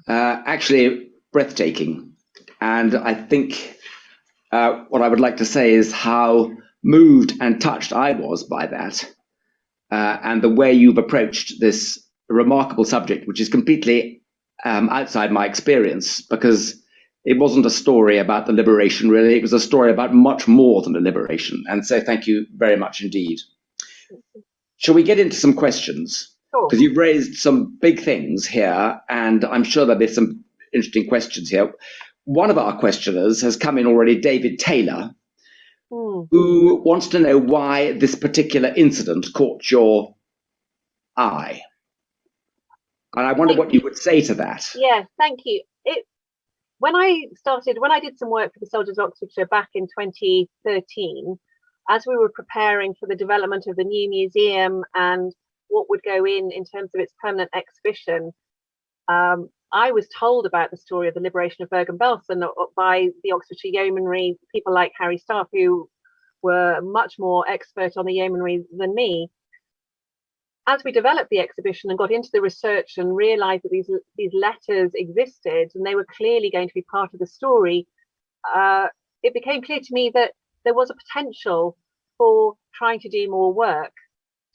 Actually, breathtaking. And I think what I would like to say is how moved and touched I was by that, and the way you've approached this remarkable subject, which is completely outside my experience, because it wasn't a story about the liberation, really. It was a story about much more than the liberation. And so thank you very much indeed. Shall we get into some questions? Sure. Because you've raised some big things here, and I'm sure there'll be some interesting questions here. One of our questioners has come in already, David Taylor, who wants to know why this particular incident caught your eye. And I wonder what you would say to that. Yeah, thank you. When I did some work for the Soldiers of Oxfordshire back in 2013, as we were preparing for the development of the new museum and what would go in terms of its permanent exhibition, I was told about the story of the liberation of Bergen-Belsen by the Oxfordshire Yeomanry, people like Harry Staff, who were much more expert on the yeomanry than me. As we developed the exhibition and got into the research and realized that these letters existed and they were clearly going to be part of the story, it became clear to me that there was a potential for trying to do more work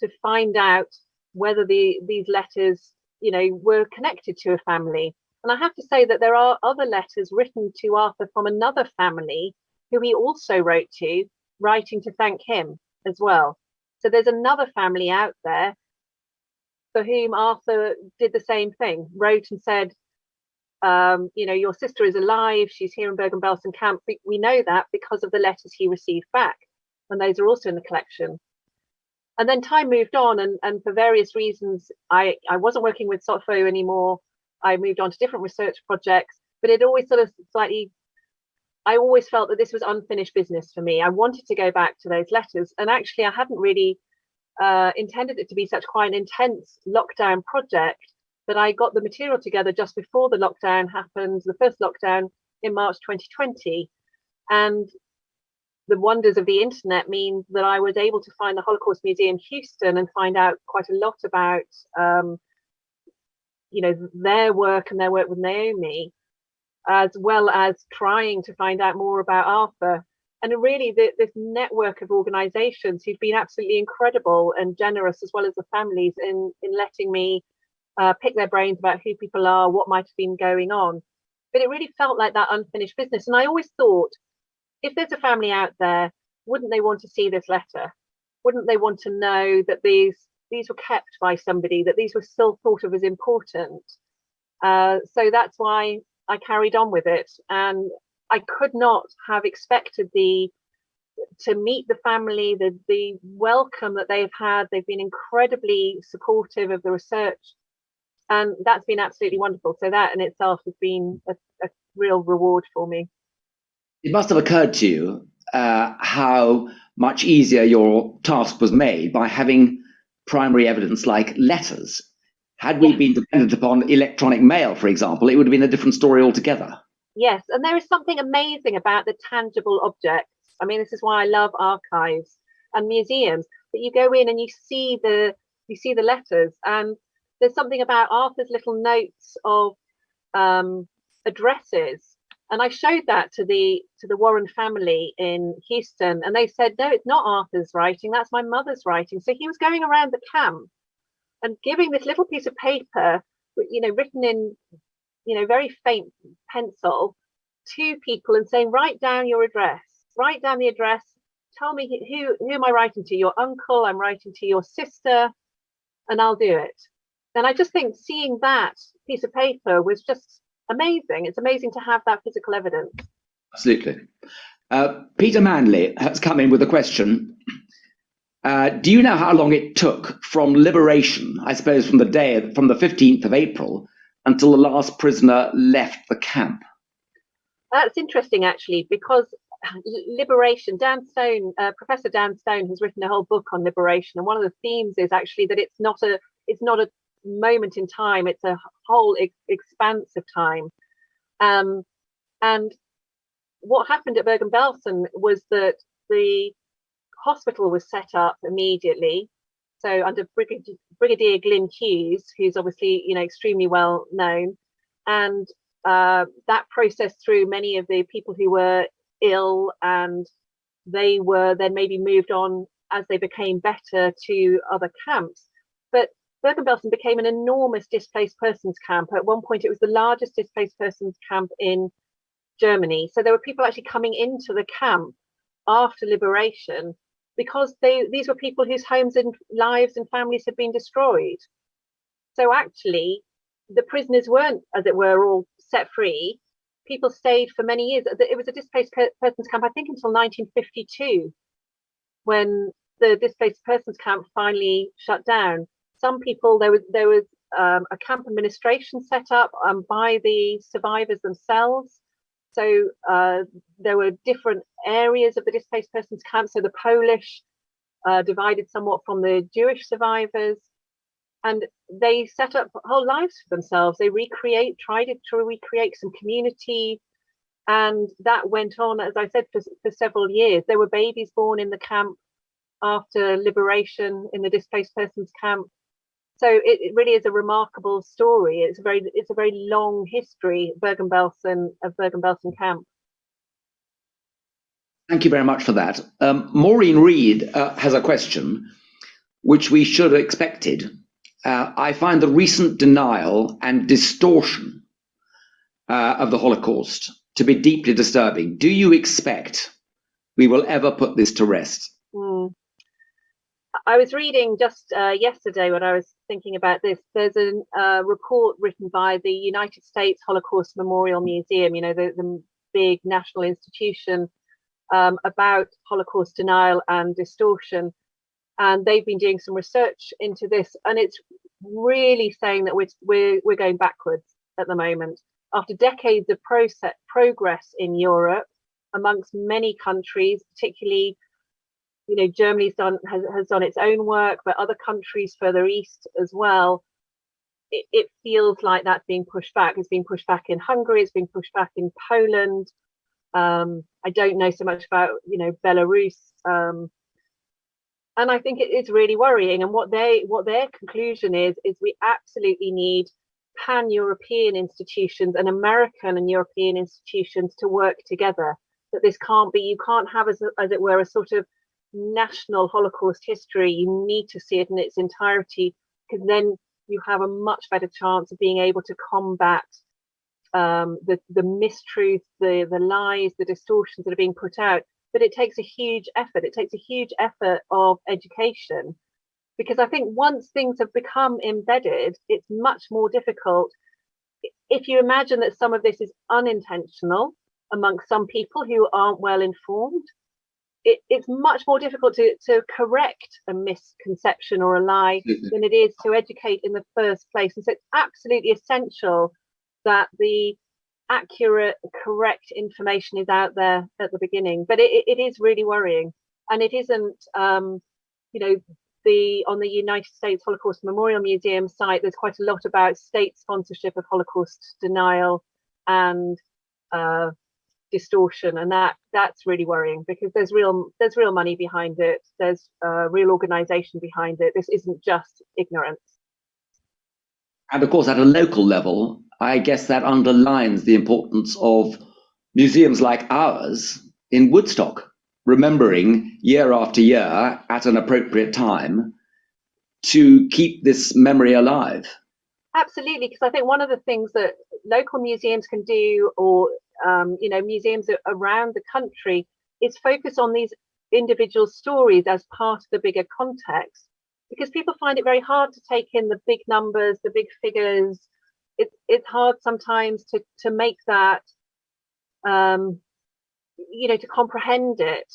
to find out whether these letters, were connected to a family. And I have to say that there are other letters written to Arthur from another family who he also wrote to, writing to thank him as well. So there's another family out there for whom Arthur did the same thing, wrote and said, your sister is alive, she's here in Bergen-Belsen camp. We know that because of the letters he received back, and those are also in the collection. And then time moved on, and for various reasons, I wasn't working with SOTFO anymore. I moved on to different research projects, but it always I always felt that this was unfinished business for me. I wanted to go back to those letters, and actually I hadn't really intended it to be such quite an intense lockdown project, but I got the material together just before the lockdown happened, the first lockdown in March 2020. And the wonders of the internet mean that I was able to find the Holocaust Museum Houston and find out quite a lot about, their work and their work with Naomi, as well as trying to find out more about Arthur. And really, this network of organisations who've been absolutely incredible and generous, as well as the families, in letting me pick their brains about who people are, what might have been going on. But it really felt like that unfinished business. And I always thought, if there's a family out there, wouldn't they want to see this letter? Wouldn't they want to know that these were kept by somebody, that these were still thought of as important? So that's why I carried on with it. And I could not have expected to meet the family, the welcome that they've had. They've been incredibly supportive of the research, and that's been absolutely wonderful. So that in itself has been a real reward for me. It must have occurred to you how much easier your task was made by having primary evidence like letters. Had we been dependent upon electronic mail, for example, it would have been a different story altogether. Yes, and there is something amazing about the tangible objects. I mean, this is why I love archives and museums. That you go in and you see the letters, and there's something about Arthur's little notes of addresses. And I showed that to the Warren family in Houston, and they said, no, it's not Arthur's writing, that's my mother's writing. So he was going around the camp and giving this little piece of paper, written in, very faint pencil, to people and saying, write down your address, write down the address, tell me who am I writing to? Your uncle, I'm writing to your sister, and I'll do it. And I just think seeing that piece of paper was just amazing. It's amazing to have that physical evidence. Absolutely. Peter Manley has come in with a question. Do you know how long it took from liberation, I suppose from the 15th of April, until the last prisoner left the camp? That's interesting, actually, because liberation, Professor Dan Stone has written a whole book on liberation, and one of the themes is actually that it's not a moment in time, it's a whole expanse of time. And what happened at Bergen-Belsen was that the hospital was set up immediately, so under Brigadier Glyn Hughes, who's obviously extremely well known, and that process through many of the people who were ill, and they were then maybe moved on as they became better to other camps. But Bergen-Belsen became an enormous displaced persons camp. At one point, it was the largest displaced persons camp in Germany. So there were people actually coming into the camp after liberation because these were people whose homes and lives and families had been destroyed. So actually, the prisoners weren't, as it were, all set free. People stayed for many years. It was a displaced persons camp, I think, until 1952, when the displaced persons camp finally shut down. Some people, there was a camp administration set up by the survivors themselves. So there were different areas of the displaced persons camp. So the Polish divided somewhat from the Jewish survivors, and they set up whole lives for themselves. They tried to recreate some community, and that went on, as I said, for several years. There were babies born in the camp after liberation in the displaced persons camp. So it really is a remarkable story. It's a very long history, Bergen-Belsen camp. Thank you very much for that. Maureen Reed has a question, which we should have expected. I find the recent denial and distortion of the Holocaust to be deeply disturbing. Do you expect we will ever put this to rest? I was reading just yesterday when I was thinking about this. There's a report written by the United States Holocaust Memorial Museum, the big national institution, about Holocaust denial and distortion. And they've been doing some research into this, and it's really saying that we're going backwards at the moment. After decades of progress in Europe, amongst many countries, particularly, Germany's has done its own work, but other countries further east as well. It feels like that's being pushed back. It's being pushed back in Hungary. It's being pushed back in Poland. I don't know so much about Belarus, and I think it is really worrying. And what their conclusion is we absolutely need pan-European institutions and American and European institutions to work together. That this can't be. You can't have as it were a sort of national Holocaust history. You need to see it in its entirety, because then you have a much better chance of being able to combat the mistruth, the lies, the distortions that are being put out. But it takes a huge effort. It takes a huge effort of education, because I think once things have become embedded, it's much more difficult. If you imagine that some of this is unintentional amongst some people who aren't well informed, it's much more difficult to correct a misconception or a lie than it is to educate in the first place. And so it's absolutely essential that the accurate, correct information is out there at the beginning. But it is really worrying. And it isn't, on the United States Holocaust Memorial Museum site, there's quite a lot about state sponsorship of Holocaust denial and distortion, and that's really worrying, because there's real money behind it. There's real organization behind it. This isn't just ignorance. And of course, at a local level, I guess that underlines the importance of museums like ours in Woodstock, remembering year after year at an appropriate time to keep this memory alive. Absolutely, because I think one of the things that local museums can do, or museums around the country, is focus on these individual stories as part of the bigger context, because people find it very hard to take in the big numbers, the big figures. It's hard sometimes to make that, to comprehend it.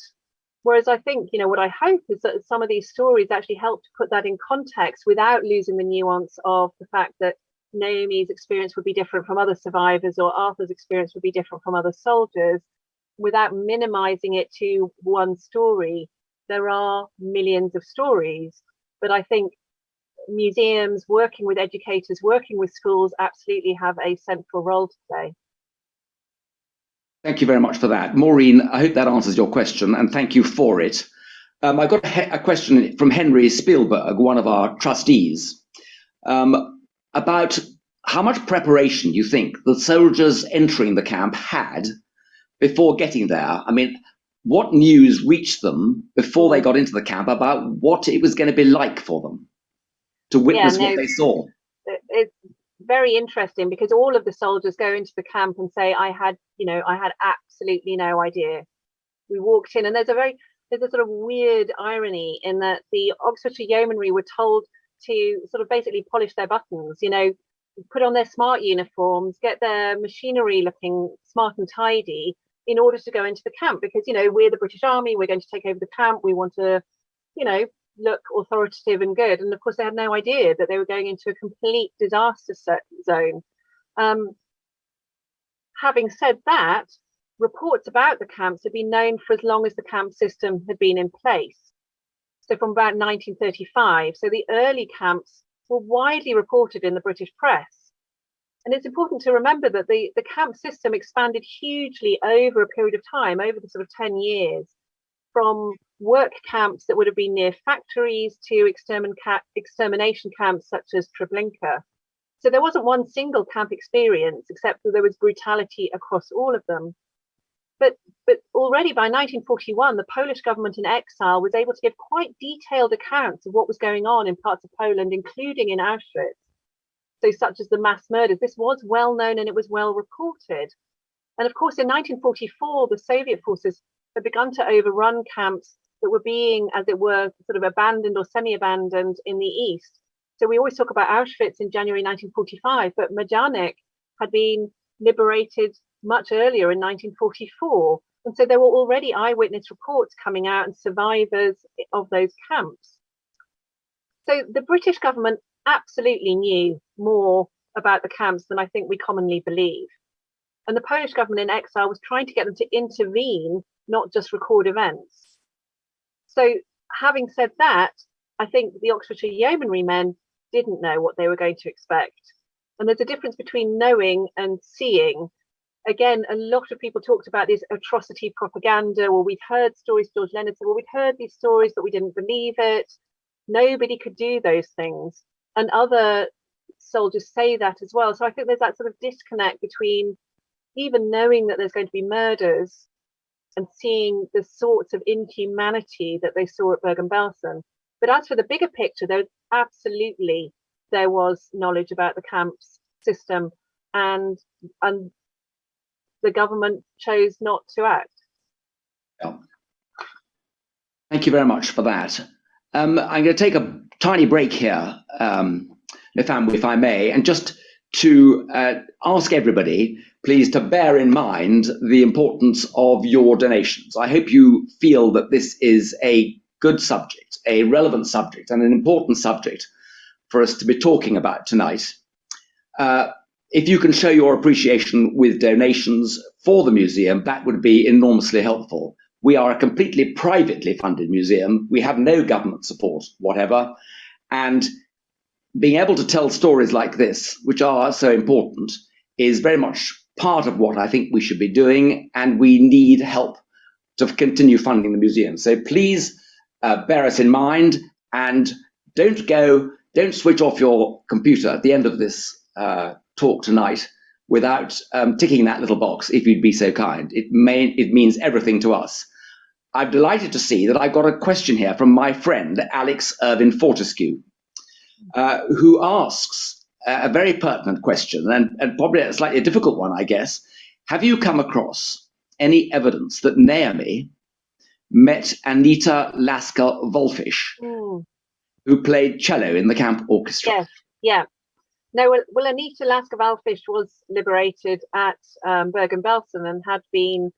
Whereas I think, what I hope is that some of these stories actually help to put that in context without losing the nuance of the fact that Naomi's experience would be different from other survivors, or Arthur's experience would be different from other soldiers, without minimizing it to one story. There are millions of stories, but I think museums working with educators, working with schools, absolutely have a central role to play. Thank you very much for that. Maureen, I hope that answers your question, and thank you for it. I got a question from Henry Spielberg, one of our trustees, about how much preparation you think the soldiers entering the camp had before getting there? I mean, what news reached them before they got into the camp about what it was going to be like for them to witness what they saw? It's very interesting because all of the soldiers go into the camp and say, I had absolutely no idea. We walked in, and there's a sort of weird irony in that the Oxfordshire Yeomanry were told to sort of basically polish their buttons, put on their smart uniforms, get their machinery looking smart and tidy in order to go into the camp, because we're the British Army, we're going to take over the camp, we want to look authoritative and good. And of course they had no idea that they were going into a complete disaster zone. Having said that, reports about the camps had been known for as long as the camp system had been in place. So from about 1935. So the early camps were widely reported in the British press. And it's important to remember that the camp system expanded hugely over a period of time, over the sort of 10 years, from work camps that would have been near factories to extermination camps such as Treblinka. So there wasn't one single camp experience, except that there was brutality across all of them. But already by 1941, the Polish government in exile was able to give quite detailed accounts of what was going on in parts of Poland, including in Auschwitz. So such as the mass murders, this was well known and it was well reported. And of course, in 1944, the Soviet forces had begun to overrun camps that were being, as it were, sort of abandoned or semi-abandoned in the east. So we always talk about Auschwitz in January 1945, but Majdanek had been liberated much earlier in 1944. And so there were already eyewitness reports coming out and survivors of those camps. So the British government absolutely knew more about the camps than I think we commonly believe. And the Polish government in exile was trying to get them to intervene, not just record events. So having said that, I think the Oxfordshire Yeomanry men didn't know what they were going to expect. And there's a difference between knowing and seeing. Again, a lot of people talked about this atrocity propaganda, or we've heard stories, George Leonard said, well, we'd heard these stories, but we didn't believe it. Nobody could do those things. And other soldiers say that as well. So I think there's that sort of disconnect between even knowing that there's going to be murders and seeing the sorts of inhumanity that they saw at Bergen-Belsen. But as for the bigger picture, there was knowledge about the camps system, and the government chose not to act. Yeah. Thank you very much for that. I'm going to take a tiny break here, Myfanwy, if I may, and just to ask everybody, please, to bear in mind the importance of your donations. I hope you feel that this is a good subject, a relevant subject, and an important subject for us to be talking about tonight. If you can show your appreciation with donations for the museum, that would be enormously helpful. We are a completely privately funded museum. We have no government support whatever. And being able to tell stories like this, which are so important, is very much part of what I think we should be doing. And we need help to continue funding the museum. So please bear us in mind, and don't switch off your computer at the end of this talk tonight without ticking that little box, if you'd be so kind. It means everything to us. I'm delighted to see that I've got a question here from my friend Alex Irvin Fortescue, who asks a very pertinent question, and probably a slightly difficult one, I guess. Have you come across any evidence that Naomi met Anita Lasker-Wolfisch, who played cello in the camp orchestra? Yes, yeah. No, well, Anita Lasker-Wolfisch was liberated at Bergen-Belsen and had been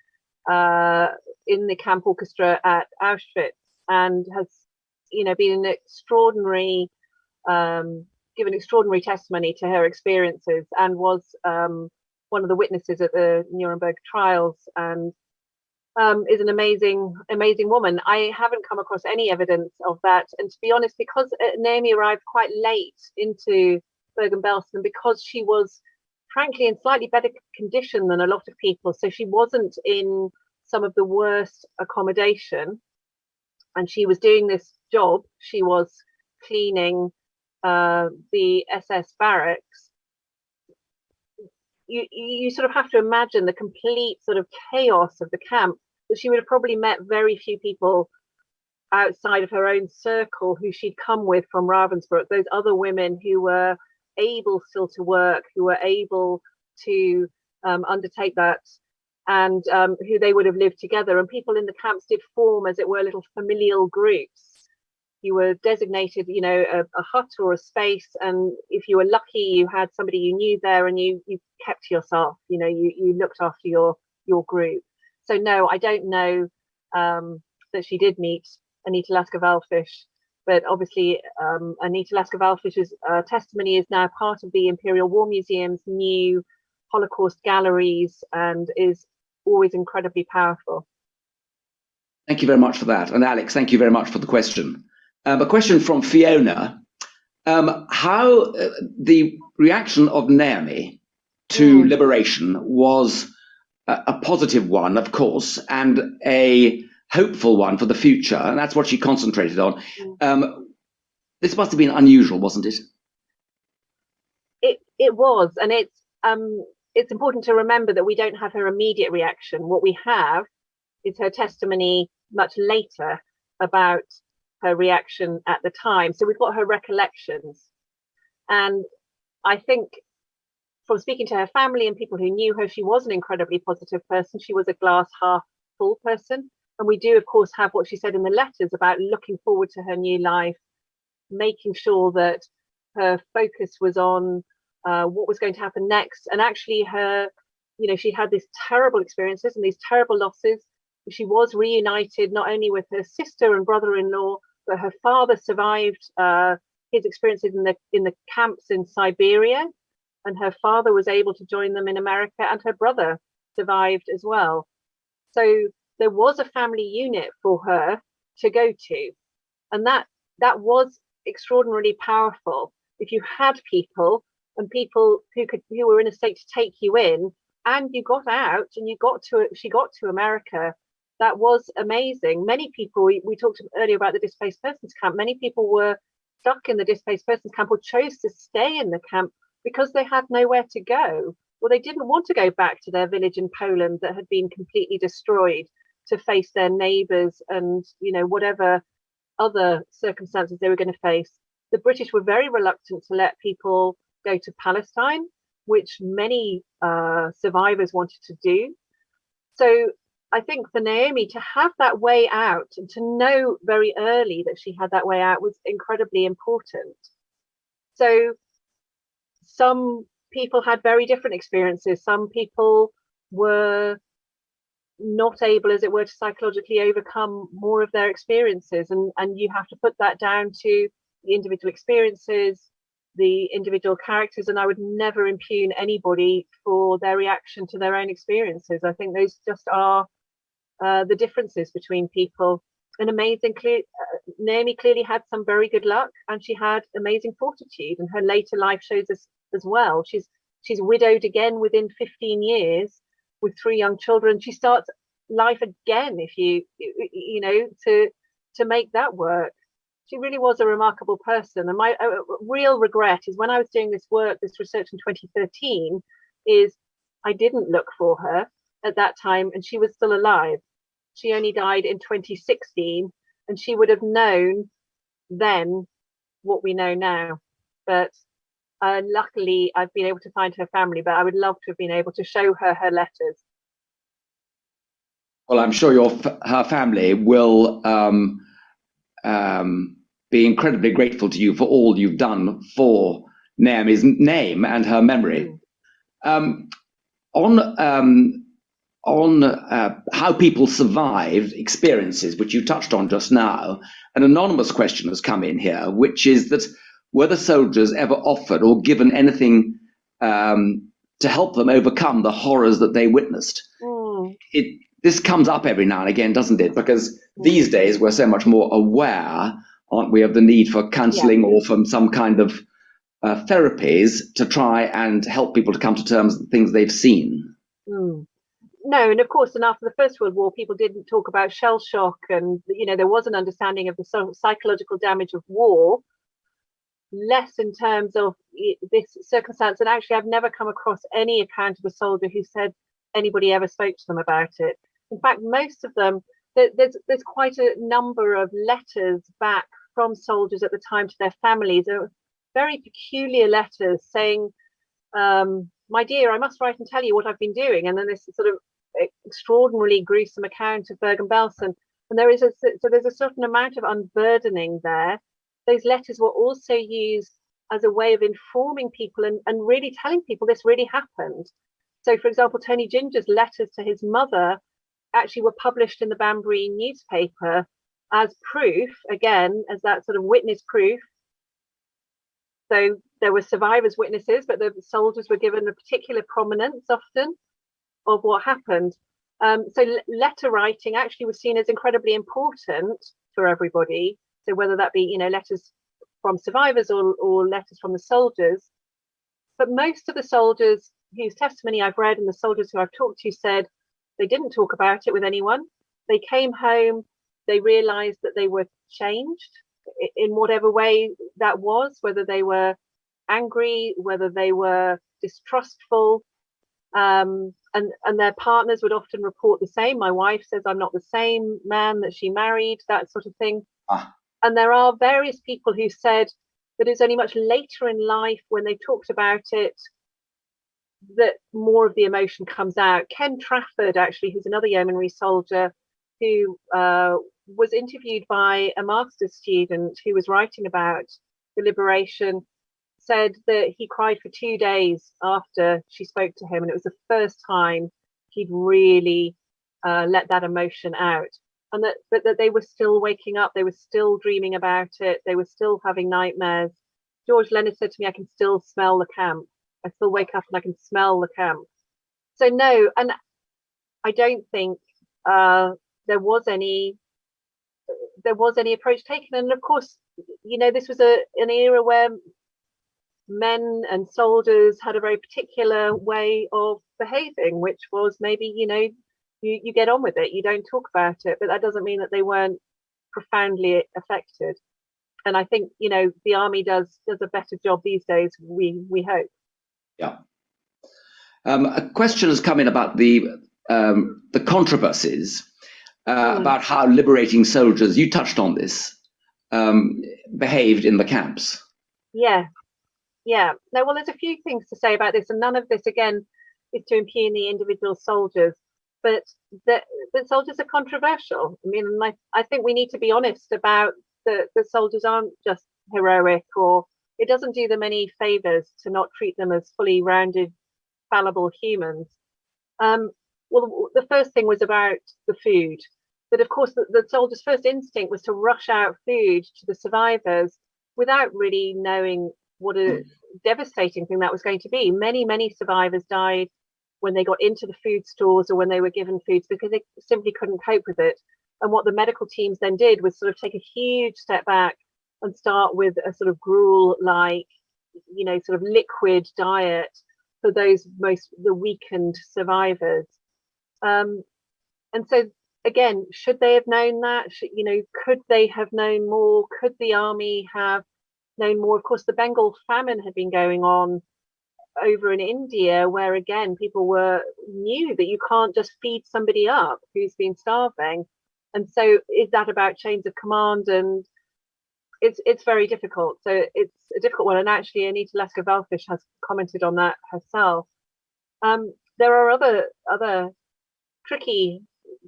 in the camp orchestra at Auschwitz, and has, been an extraordinary, given extraordinary testimony to her experiences, and was one of the witnesses at the Nuremberg trials, and is an amazing woman. I haven't come across any evidence of that, and to be honest, because Naomi arrived quite late into Bergen-Belsen, because she was frankly in slightly better condition than a lot of people, so she wasn't in some of the worst accommodation, and she was doing this job. She was cleaning the SS barracks, you sort of have to imagine the complete sort of chaos of the camp, that she would have probably met very few people outside of her own circle who she'd come with from Ravensbrück, those other women who were able still to work, who were able to undertake that, and who they would have lived together. And people in the camps did form, as it were, little familial groups. You were designated, you know, a hut or a space, and if you were lucky, you had somebody you knew there, and you kept to yourself. You know, you looked after your group. So no, I don't know that she did meet Anita Lasker-Wallfisch, but obviously Anita Lasker-Wallfisch's testimony is now part of the Imperial War Museum's new Holocaust galleries and is always incredibly powerful. Thank you very much for that. And Alex, thank you very much for the question. A question from Fiona. How the reaction of Naomi to liberation was a positive one, of course, and a hopeful one for the future, and that's what she concentrated on. This must have been unusual, wasn't it? It was, and it's important to remember that we don't have her immediate reaction. What we have is her testimony much later about her reaction at the time. So we've got her recollections. And I think from speaking to her family and people who knew her, she was an incredibly positive person. She was a glass half full person. And we do, of course, have what she said in the letters about looking forward to her new life, making sure that her focus was on what was going to happen next. And actually her, you know, she had these terrible experiences and these terrible losses. She was reunited not only with her sister and brother-in-law, but her father survived his experiences in the camps in Siberia, and her father was able to join them in America, and her brother survived as well. So there was a family unit for her to go to, and that was extraordinarily powerful. If you had people and people who were in a state to take you in, and you got out and she got to America, that was amazing. Many people, we talked earlier about the displaced persons camp, many people were stuck in the displaced persons camp or chose to stay in the camp because they had nowhere to go, or they didn't want to go back to their village in Poland that had been completely destroyed to face their neighbours and, you know, whatever other circumstances they were going to face. The British were very reluctant to let people go to Palestine, which many survivors wanted to do. So I think for Naomi to have that way out and to know very early that she had that way out was incredibly important. So some people had very different experiences. Some people were not able, as it were, to psychologically overcome more of their experiences. And you have to put that down to the individual experiences, the individual characters, and I would never impugn anybody for their reaction to their own experiences. I think those just are the differences between people. And Naomi clearly had some very good luck, and she had amazing fortitude, and her later life shows us as well. She's widowed again within 15 years with 3 young children. She starts life again, if you know, to make that work. She really was a remarkable person. And my real regret is when I was doing this research in 2013, is I didn't look for her at that time, and she was still alive. She only died in 2016, and she would have known then what we know now. But luckily, I've been able to find her family, but I would love to have been able to show her her letters. Well, I'm sure her family will be incredibly grateful to you for all you've done for Naomi's name and her memory. On how people survived experiences, which you touched on just now, an anonymous question has come in here, which is that were the soldiers ever offered or given anything to help them overcome the horrors that they witnessed? This comes up every now and again, doesn't it? Because these days we're so much more aware, aren't we, of the need for counselling or from some kind of therapies to try and help people to come to terms with things they've seen. No, and of course, and after the First World War, people didn't talk about shell shock, and you know there was an understanding of the psychological damage of war. less in terms of this circumstance. And actually, I've never come across any account of a soldier who said anybody ever spoke to them about it. In fact, most of them, there's quite a number of letters back from soldiers at the time to their families. There were very peculiar letters saying, my dear, I must write and tell you what I've been doing. And then this sort of extraordinarily gruesome account of Bergen-Belsen. And there's a certain amount of unburdening there. Those letters were also used as a way of informing people and really telling people this really happened. So, for example, Tony Ginger's letters to his mother actually were published in the Banbury newspaper as proof, again, as that sort of witness proof. So there were survivors' witnesses, but the soldiers were given a particular prominence often of what happened. So letter writing actually was seen as incredibly important for everybody. So whether that be, letters from survivors or letters from the soldiers. But most of the soldiers whose testimony I've read and the soldiers who I've talked to said they didn't talk about it with anyone. They came home, they realized that they were changed in whatever way that was, whether they were angry, whether they were distrustful, and their partners would often report the same. My wife says I'm not the same man that she married, that sort of thing. And there are various people who said that it's only much later in life when they talked about it that more of the emotion comes out. Ken Trafford, actually, who's another yeomanry soldier who was interviewed by a master's student who was writing about the liberation, said that he cried for 2 days after she spoke to him, and it was the first time he'd really let that emotion out. And that they were still waking up, they were still dreaming about it, they were still having nightmares. George Leonard said to me, I can still smell the camp. I still wake up and I can smell the camp. So no, and I don't think there was any approach taken. And of course, this was an era where men and soldiers had a very particular way of behaving, which was maybe, you get on with it, you don't talk about it, but that doesn't mean that they weren't profoundly affected. And I think, the army does a better job these days, we hope. Yeah. A question has come in about the controversies about how liberating soldiers, you touched on this, behaved in the camps. Yeah. No, well, there's a few things to say about this, and none of this, again, is to impugn the individual soldiers, but the soldiers are controversial. I mean, I think we need to be honest about the soldiers aren't just heroic, or it doesn't do them any favors to not treat them as fully rounded, fallible humans. Well, the first thing was about the food. That, of course, the soldiers' first instinct was to rush out food to the survivors without really knowing what a devastating thing that was going to be. Many survivors died when they got into the food stores or when they were given foods because they simply couldn't cope with it. And what the medical teams then did was sort of take a huge step back and start with a sort of gruel-like, sort of liquid diet for the weakened survivors. And so, again, should they have known that? Could they have known more? Could the army have known more? Of course, the Bengal famine had been going on over in India, where again people knew that you can't just feed somebody up who's been starving. And so, is that about chains of command? And it's very difficult. So it's a difficult one. And actually, Anita Lasker-Valfish has commented on that herself. There are other tricky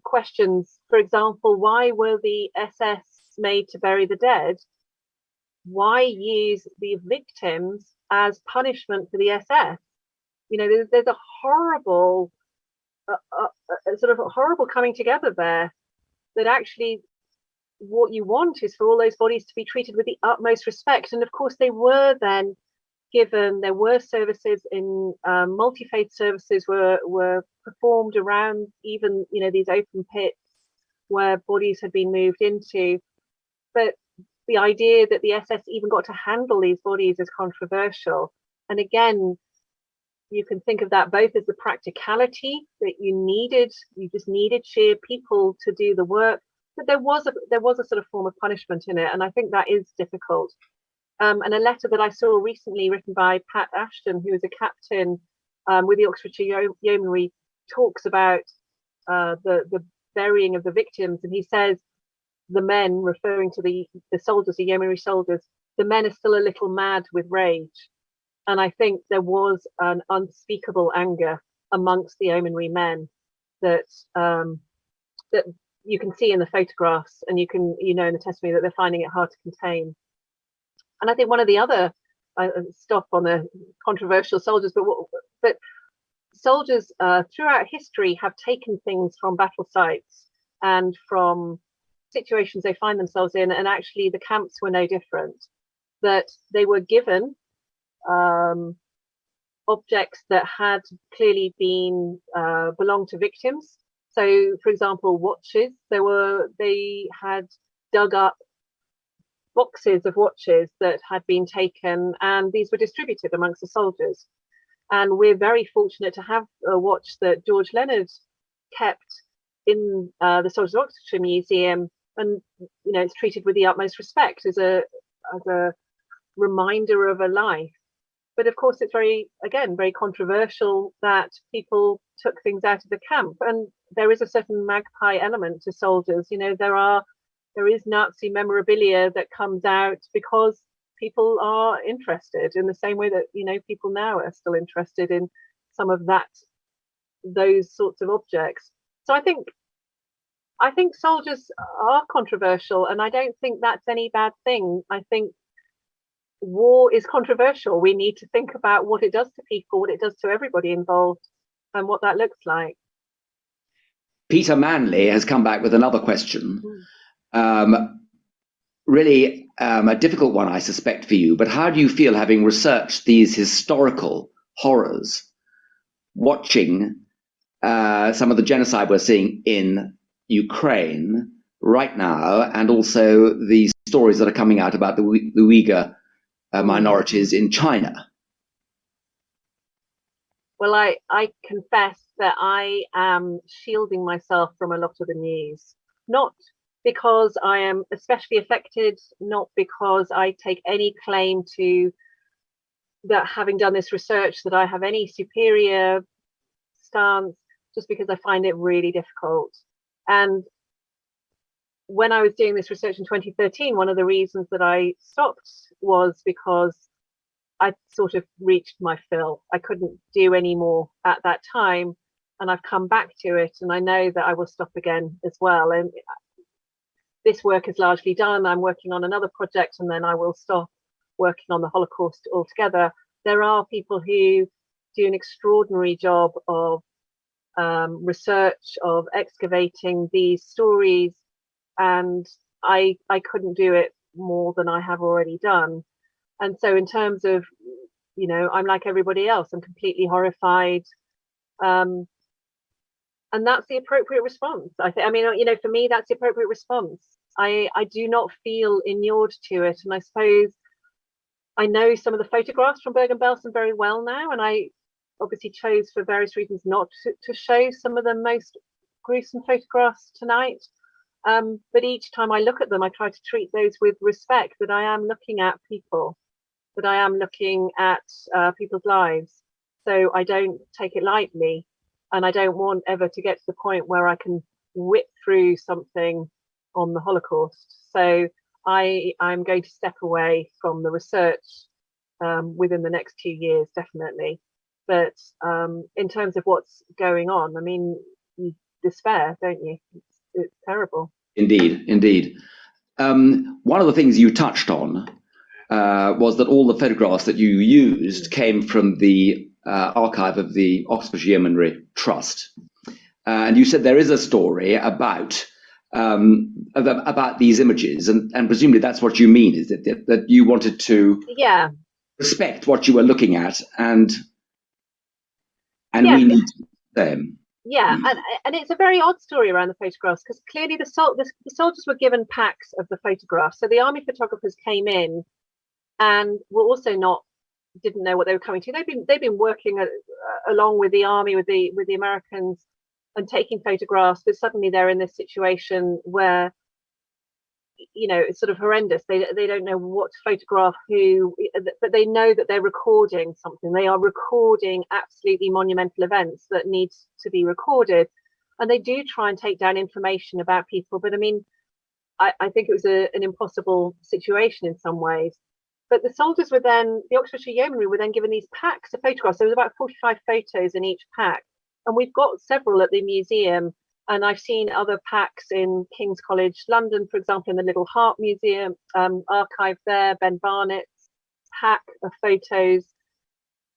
questions. For example, why were the SS made to bury the dead? Why use the victims as punishment for the SS? There's a horrible, sort of a horrible coming together there. That actually, what you want is for all those bodies to be treated with the utmost respect. And of course, they were then given. There were services in multi-faith services were performed around even these open pits where bodies had been moved into. But the idea that the SS even got to handle these bodies is controversial. And again, you can think of that both as the practicality that you just needed sheer people to do the work, but there was a sort of form of punishment in it, and I think that is difficult. and a letter that I saw recently written by Pat Ashton, who is a captain with the Oxfordshire Yeomanry, talks about the burying of the victims, and he says the men, referring to the soldiers, the Yeomanry soldiers, the men are still a little mad with rage. And I think there was an unspeakable anger amongst the Yeomanry men that that you can see in the photographs, and you can, in the testimony, that they're finding it hard to contain. And I think one of the other stop on the controversial soldiers, but soldiers throughout history have taken things from battle sites and from situations they find themselves in, and actually the camps were no different. That they were given objects that had clearly been belonged to victims. So, for example, watches. They had dug up boxes of watches that had been taken, and these were distributed amongst the soldiers. And we're very fortunate to have a watch that George Leonard kept in the Soldiers of Oxfordshire Museum, and it's treated with the utmost respect as a reminder of a life. But of course, it's very controversial that people took things out of the camp, and there is a certain magpie element to soldiers. There is Nazi memorabilia that comes out because people are interested, in the same way that people now are still interested in some of those sorts of objects. So I think soldiers are controversial, and I don't think that's any bad thing. I think war is controversial. We need to think about what it does to people, what it does to everybody involved, and what that looks like. Peter Manley has come back with another question. Really a difficult one, I suspect, for you, but how do you feel, having researched these historical horrors, watching some of the genocide we're seeing in Ukraine right now, and also the stories that are coming out about the Uyghur minorities in China? Well, I confess that I am shielding myself from a lot of the news, not because I am especially affected, not because I take any claim to that, having done this research, that I have any superior stance, just because I find it really difficult. And when I was doing this research in 2013, one of the reasons that I stopped was because I sort of reached my fill. I couldn't do any more at that time, and I've come back to it, and I know that I will stop again as well. And this work is largely done. I'm working on another project, and then I will stop working on the Holocaust altogether. There are people who do an extraordinary job of research, of excavating these stories, and I couldn't do it more than I have already done. And so in terms of, I'm like everybody else, I'm completely horrified. And that's the appropriate response. For me, that's the appropriate response. I do not feel inured to it. And I suppose I know some of the photographs from Bergen-Belsen very well now, and I obviously chose for various reasons not to show some of the most gruesome photographs tonight. But each time I look at them, I try to treat those with respect, that I am looking at people, that I am looking at people's lives. So I don't take it lightly, and I don't want ever to get to the point where I can whip through something on the Holocaust. So I'm going to step away from the research within the next 2 years, definitely. But in terms of what's going on, you despair, don't you? It's terrible. Indeed. One of the things you touched on was that all the photographs that you used came from the archive of the Oxfordshire Yeomanry Trust. And you said there is a story about these images, and presumably that's what you mean, is that you wanted to respect what you were looking at, and we need them. Yeah, and it's a very odd story around the photographs, because clearly the soldiers were given packs of the photographs. So the army photographers came in and were also didn't know what they were coming to. They've been working along with the army, with the Americans, and taking photographs. But suddenly they're in this situation where you know, it's sort of horrendous. They don't know what to photograph, who, but they know that they're recording something. They are recording absolutely monumental events that need to be recorded, and they do try and take down information about people. But I mean, I think it was an impossible situation in some ways. But the soldiers were then, the Oxfordshire Yeomanry were then given these packs of photographs. There was about 45 photos in each pack, and we've got several at the museum. And I've seen other packs in King's College London, for example, in the Little Heart Museum archive there, Ben Barnett's pack of photos.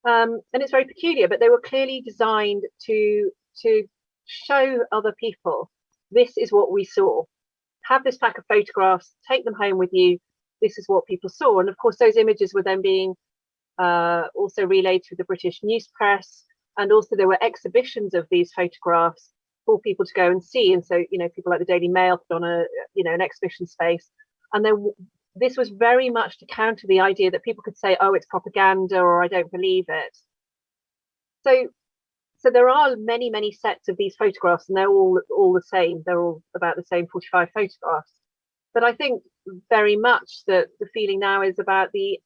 And it's very peculiar, but they were clearly designed to show other people, this is what we saw. Have this pack of photographs, take them home with you. This is what people saw. And of course, those images were then being also relayed through the British news press. And also there were exhibitions of these photographs for people to go and see. And so, you know, people like the Daily Mail put on an exhibition space. And then this was very much to counter the idea that people could say, oh, it's propaganda, or I don't believe it. So there are many, many sets of these photographs, and they're all the same. They're all about the same 45 photographs. But I think very much that the feeling now is about the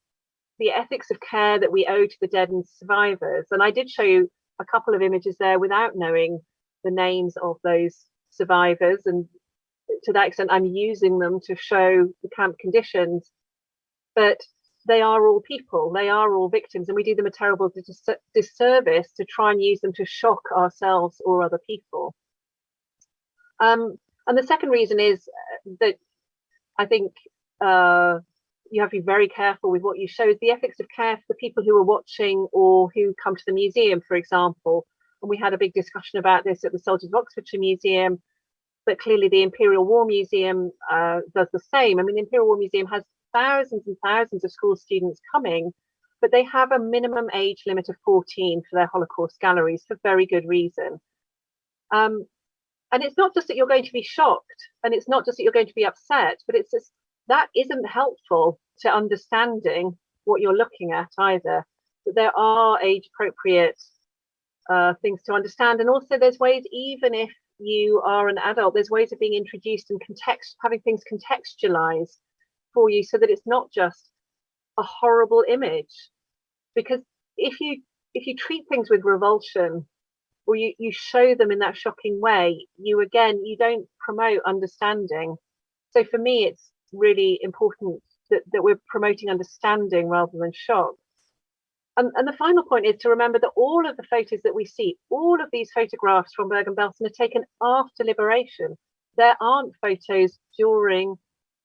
ethics of care that we owe to the dead and survivors. And I did show you a couple of images there without knowing the names of those survivors, and to that extent I'm using them to show the camp conditions, but they are all people, they are all victims, and we do them a terrible disservice to try and use them to shock ourselves or other people. And the second reason is that I think you have to be very careful with what you show, is the ethics of care for the people who are watching or who come to the museum, for example. And we had a big discussion about this at the Soldiers of Oxfordshire Museum, but clearly the Imperial War Museum does the same. I mean, the Imperial War Museum has thousands and thousands of school students coming, but they have a minimum age limit of 14 for their Holocaust galleries for very good reason. And it's not just that you're going to be shocked, and it's not just that you're going to be upset, but it's just that isn't helpful to understanding what you're looking at either. That there are age appropriate things to understand, and also there's ways, even if you are an adult, there's ways of being introduced and having things contextualized for you, so that it's not just a horrible image. Because if you treat things with revulsion, or you show them in that shocking way, you don't promote understanding. So for me, it's really important that we're promoting understanding rather than shock. And the final point is to remember that all of the photos that we see, all of these photographs from Bergen-Belsen are taken after liberation. There aren't photos during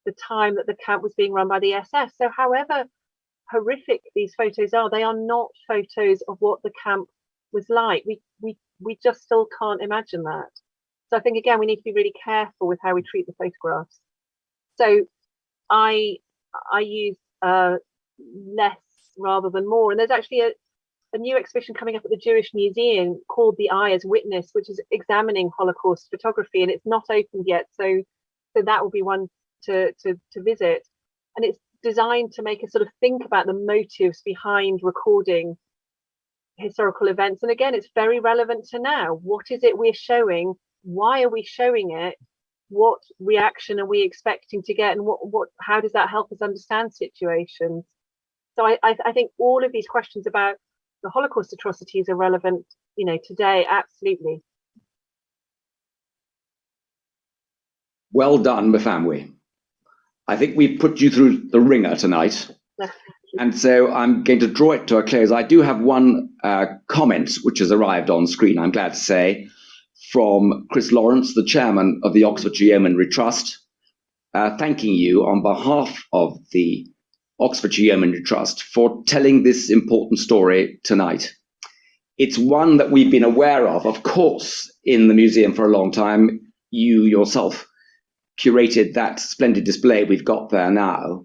the time that the camp was being run by the SS. So however horrific these photos are, they are not photos of what the camp was like. We just still can't imagine that. So I think, again, we need to be really careful with how we treat the photographs. So I use less rather than more. And there's actually a new exhibition coming up at the Jewish Museum called The Eye as Witness, which is examining Holocaust photography, and it's not opened yet. So that will be one to visit. And it's designed to make us sort of think about the motives behind recording historical events. And again, it's very relevant to now. What is it we're showing? Why are we showing it? What reaction are we expecting to get? And how does that help us understand situations? So I think all of these questions about the Holocaust atrocities are relevant, today, absolutely. Well done, Myfanwy. I think we've put you through the ringer tonight. And so I'm going to draw it to a close. I do have one comment which has arrived on screen, I'm glad to say, from Chris Lawrence, the chairman of the Oxfordshire Yeomanry Trust, thanking you on behalf of the Oxfordshire Yeomanry Trust for telling this important story tonight. It's one that we've been aware of course, in the museum for a long time. You yourself curated that splendid display we've got there now.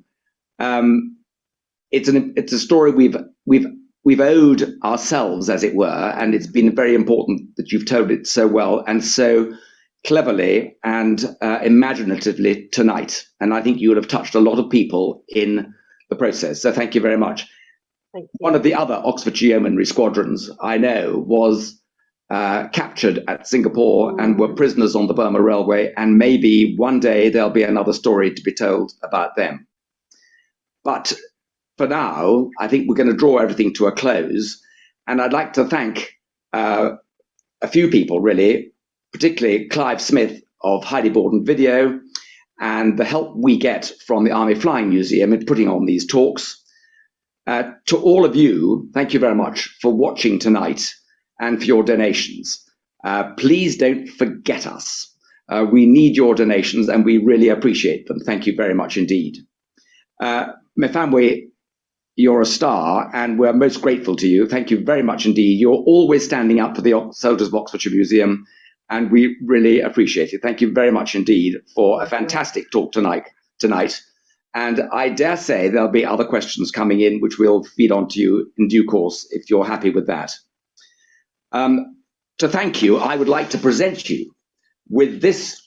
It's a story we've owed ourselves, as it were, and it's been very important that you've told it so well and so cleverly and imaginatively tonight. And I think you will have touched a lot of people in the process. So thank you very much. Thank you. One of the other Oxfordshire Yeomanry squadrons I know was captured at Singapore and were prisoners on the Burma Railway, and maybe one day there'll be another story to be told about them. But for now, I think we're going to draw everything to a close, and I'd like to thank a few people, really, particularly Clive Smith of Heidi Borden Video, and the help we get from the Army Flying Museum in putting on these talks. To all of you, thank you very much for watching tonight and for your donations. Please don't forget us. We need your donations and we really appreciate them. Thank you very much indeed. Myfanwy, you're a star and we're most grateful to you. Thank you very much indeed. You're always standing up for the soldiers of Oxfordshire Museum and we really appreciate it. Thank you very much indeed for a fantastic talk tonight. And I dare say there'll be other questions coming in which we'll feed on to you in due course if you're happy with that. To thank you, I would like to present you with this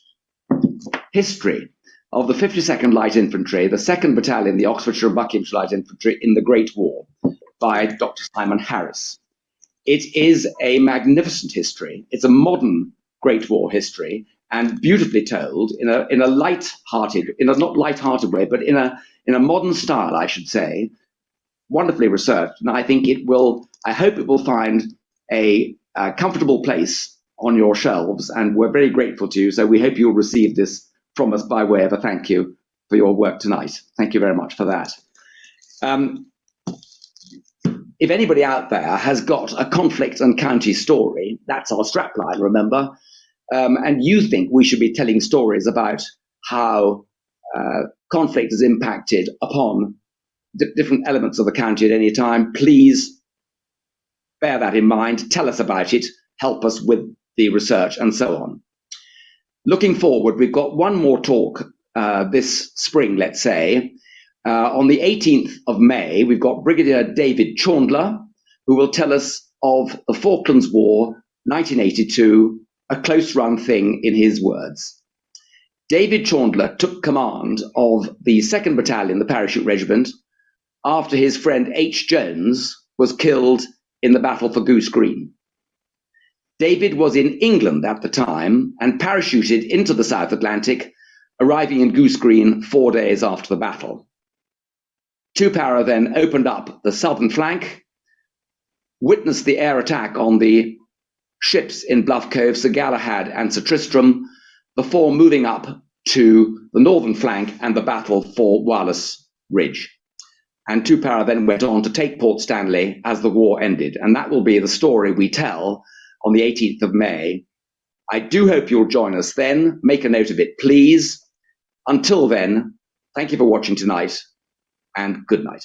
history of the 52nd Light Infantry, the 2nd Battalion, the Oxfordshire and Buckinghamshire Light Infantry in the Great War by Dr. Simon Harris. It is a magnificent history. It's a modern Great War history and beautifully told in a light-hearted, in a not light-hearted way, but in a modern style, I should say, wonderfully researched. And I think it will, I hope it will find a comfortable place on your shelves, and we're very grateful to you. So we hope you'll receive this from us by way of a thank you for your work tonight. Thank you very much for that. If anybody out there has got a conflict and county story, that's our strapline, remember, and you think we should be telling stories about how conflict has impacted upon different elements of the county at any time, please bear that in mind, tell us about it, help us with the research and so on. Looking forward, we've got one more talk this spring, let's say. On the 18th of May, we've got Brigadier David Chandler, who will tell us of the Falklands War, 1982, a close run thing in his words. David Chandler took command of the 2nd Battalion, the Parachute Regiment, after his friend H. Jones was killed in the battle for Goose Green. David was in England at the time and parachuted into the South Atlantic, arriving in Goose Green 4 days after the battle. 2 Para then opened up the southern flank, witnessed the air attack on the ships in Bluff Cove, Sir Galahad and Sir Tristram, before moving up to the northern flank and the battle for Wallace Ridge. And 2 Para then went on to take Port Stanley as the war ended. And that will be the story we tell on the 18th of May. I do hope you'll join us then. Make a note of it, please. Until then, thank you for watching tonight and good night.